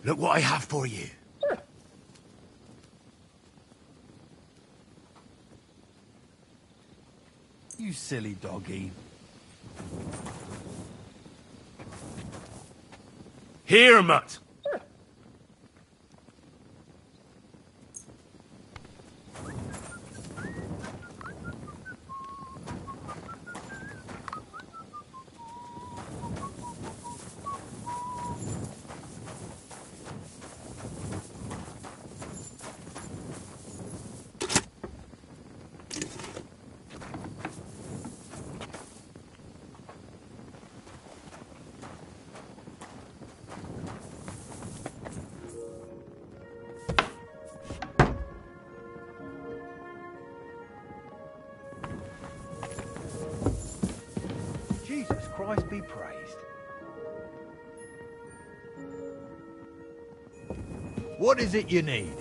Speaker 6: Look what I have for you.
Speaker 11: You silly doggy.
Speaker 3: Here, Mutt.
Speaker 10: Jesus Christ be praised. What is it you need?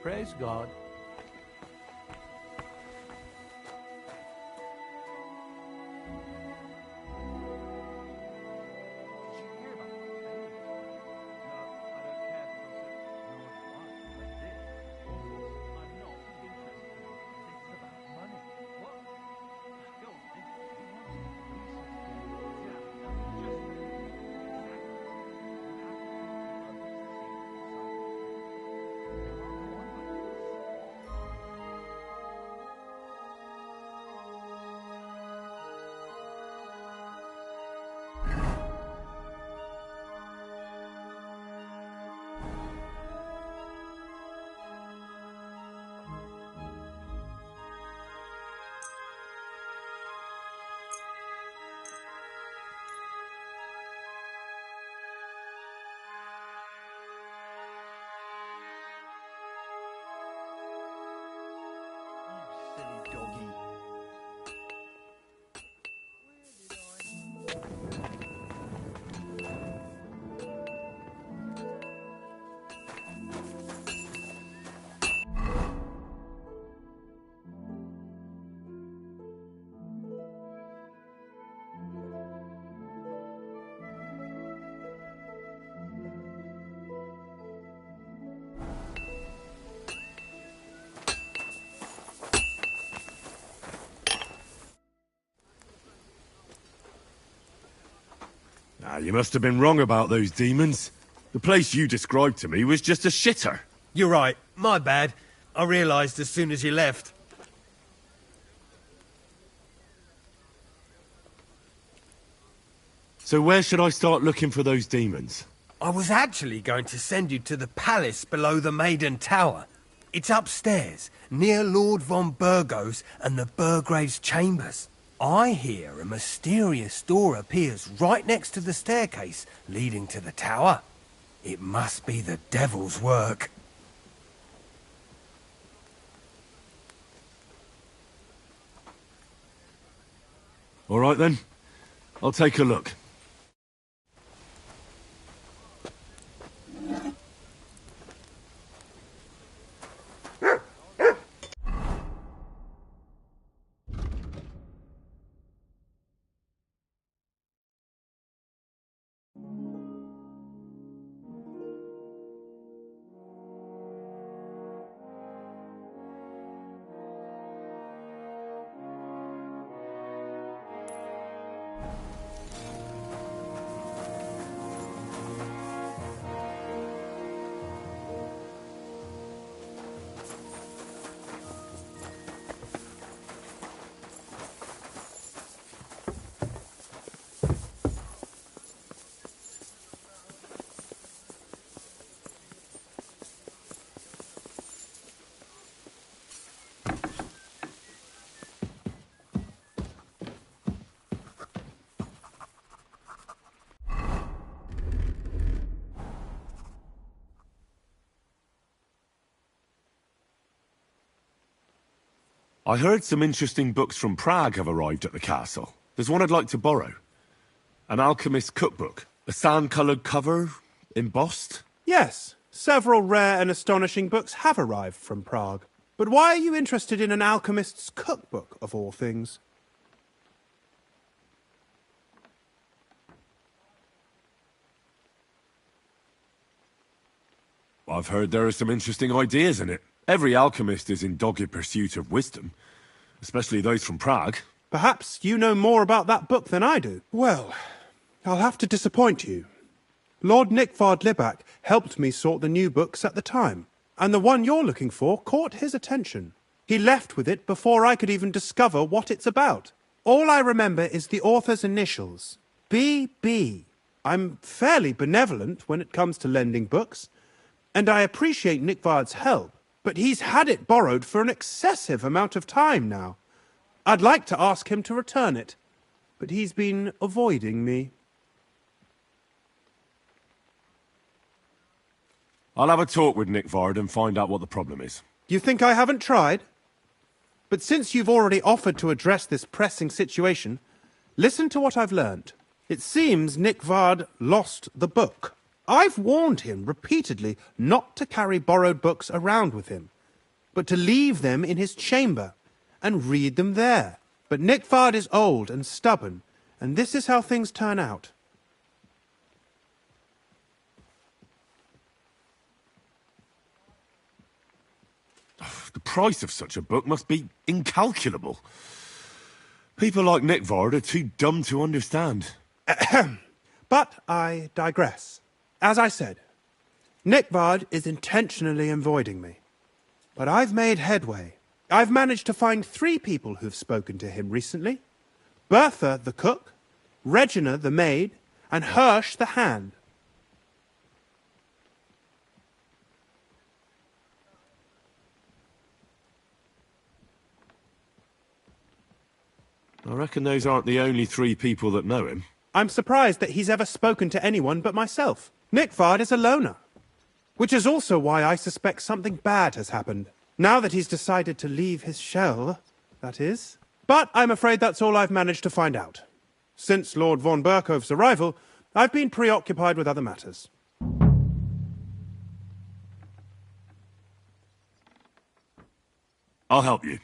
Speaker 11: Praise God.
Speaker 3: You must have been wrong about those demons. The place you described to me was just a shitter.
Speaker 10: You're right. My bad. I realised as soon as you left.
Speaker 3: So where should I start looking for those demons?
Speaker 10: I was actually going to send you to the palace below the Maiden Tower. It's upstairs, near Lord von Burgos and the Burgrave's chambers. I hear a mysterious door appears right next to the staircase leading to the tower. It must be the devil's work.
Speaker 3: All right then. I'll take a look. I heard some interesting books from Prague have arrived at the castle. There's one I'd like to borrow. An alchemist's cookbook. A sand-coloured cover, embossed.
Speaker 1: Yes, several rare and astonishing books have arrived from Prague. But why are you interested in an alchemist's cookbook, of all things?
Speaker 3: I've heard there are some interesting ideas in it. Every alchemist is in dogged pursuit of wisdom, especially those from Prague.
Speaker 1: Perhaps you know more about that book than I do. Well, I'll have to disappoint you. Lord Nickvard Libak helped me sort the new books at the time, and the one you're looking for caught his attention. He left with it before I could even discover what it's about. All I remember is the author's initials, B.B. I'm fairly benevolent when it comes to lending books, and I appreciate Nickvard's help. But he's had it borrowed for an excessive amount of time now. I'd like to ask him to return it, but he's been avoiding me.
Speaker 3: I'll have a talk with Nickvard and find out what the problem is.
Speaker 1: You think I haven't tried? But since you've already offered to address this pressing situation, listen to what I've learned. It seems Nickvard lost the book. I've warned him repeatedly not to carry borrowed books around with him, but to leave them in his chamber and read them there. But Nickvard is old and stubborn, and this is how things turn out.
Speaker 3: The price of such a book must be incalculable. People like Nickvard are too dumb to understand.
Speaker 1: But I digress. As I said, Nickvard is intentionally avoiding me. But I've made headway. I've managed to find 3 people who've spoken to him recently. Bertha, the cook, Regina, the maid, and Hirsch, the hand.
Speaker 3: I reckon those aren't the only 3 people that know him.
Speaker 1: I'm surprised that he's ever spoken to anyone but myself. Nickvard is a loner. Which is also why I suspect something bad has happened. Now that he's decided to leave his shell, that is. But I'm afraid that's all I've managed to find out. Since Lord von Berkov's arrival, I've been preoccupied with other matters.
Speaker 3: I'll help you.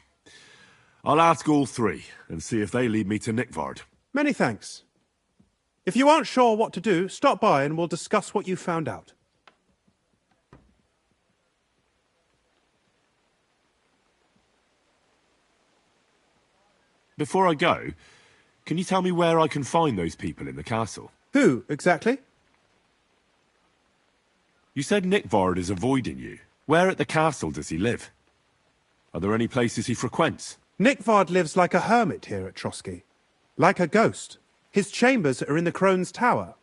Speaker 3: I'll ask all 3 and see if they lead me to Nickvard.
Speaker 1: Many thanks. If you aren't sure what to do, stop by and we'll discuss what you found out.
Speaker 3: Before I go, can you tell me where I can find those people in the castle?
Speaker 1: Who, exactly?
Speaker 3: You said Nickvard is avoiding you. Where at the castle does he live? Are there any places he frequents?
Speaker 1: Nickvard lives like a hermit here at Trotsky. Like a ghost. His chambers are in the Crone's Tower.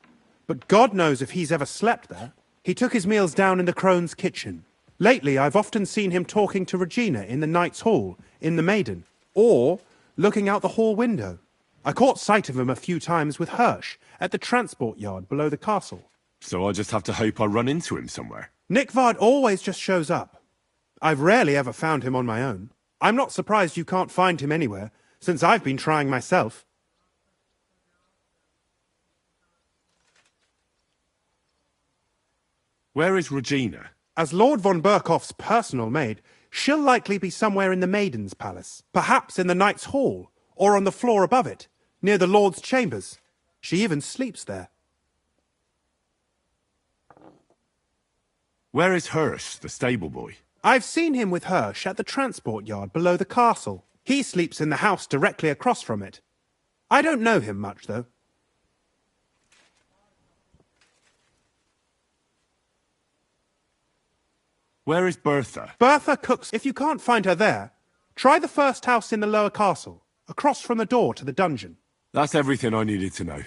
Speaker 1: But God knows if he's ever slept there. He took his meals down in the Crone's kitchen. Lately, I've often seen him talking to Regina in the Knight's Hall, in the Maiden, or looking out the hall window. I caught sight of him a few times with Hirsch at the transport yard below the castle.
Speaker 3: So I just have to hope I run into him somewhere.
Speaker 1: Nickvard always just shows up. I've rarely ever found him on my own. I'm not surprised you can't find him anywhere, since I've been trying myself.
Speaker 3: Where is Regina?
Speaker 1: As Lord von Berkhoff's personal maid, she'll likely be somewhere in the Maiden's Palace. Perhaps in the Knight's Hall, or on the floor above it, near the Lord's chambers. She even sleeps there.
Speaker 3: Where is Hirsch, the stable boy?
Speaker 1: I've seen him with Hirsch at the transport yard below the castle. He sleeps in the house directly across from it. I don't know him much, though.
Speaker 3: Where is Bertha?
Speaker 1: Bertha cooks. If you can't find her there, try the first house in the lower castle, across from the door to the dungeon.
Speaker 3: That's everything I needed to know.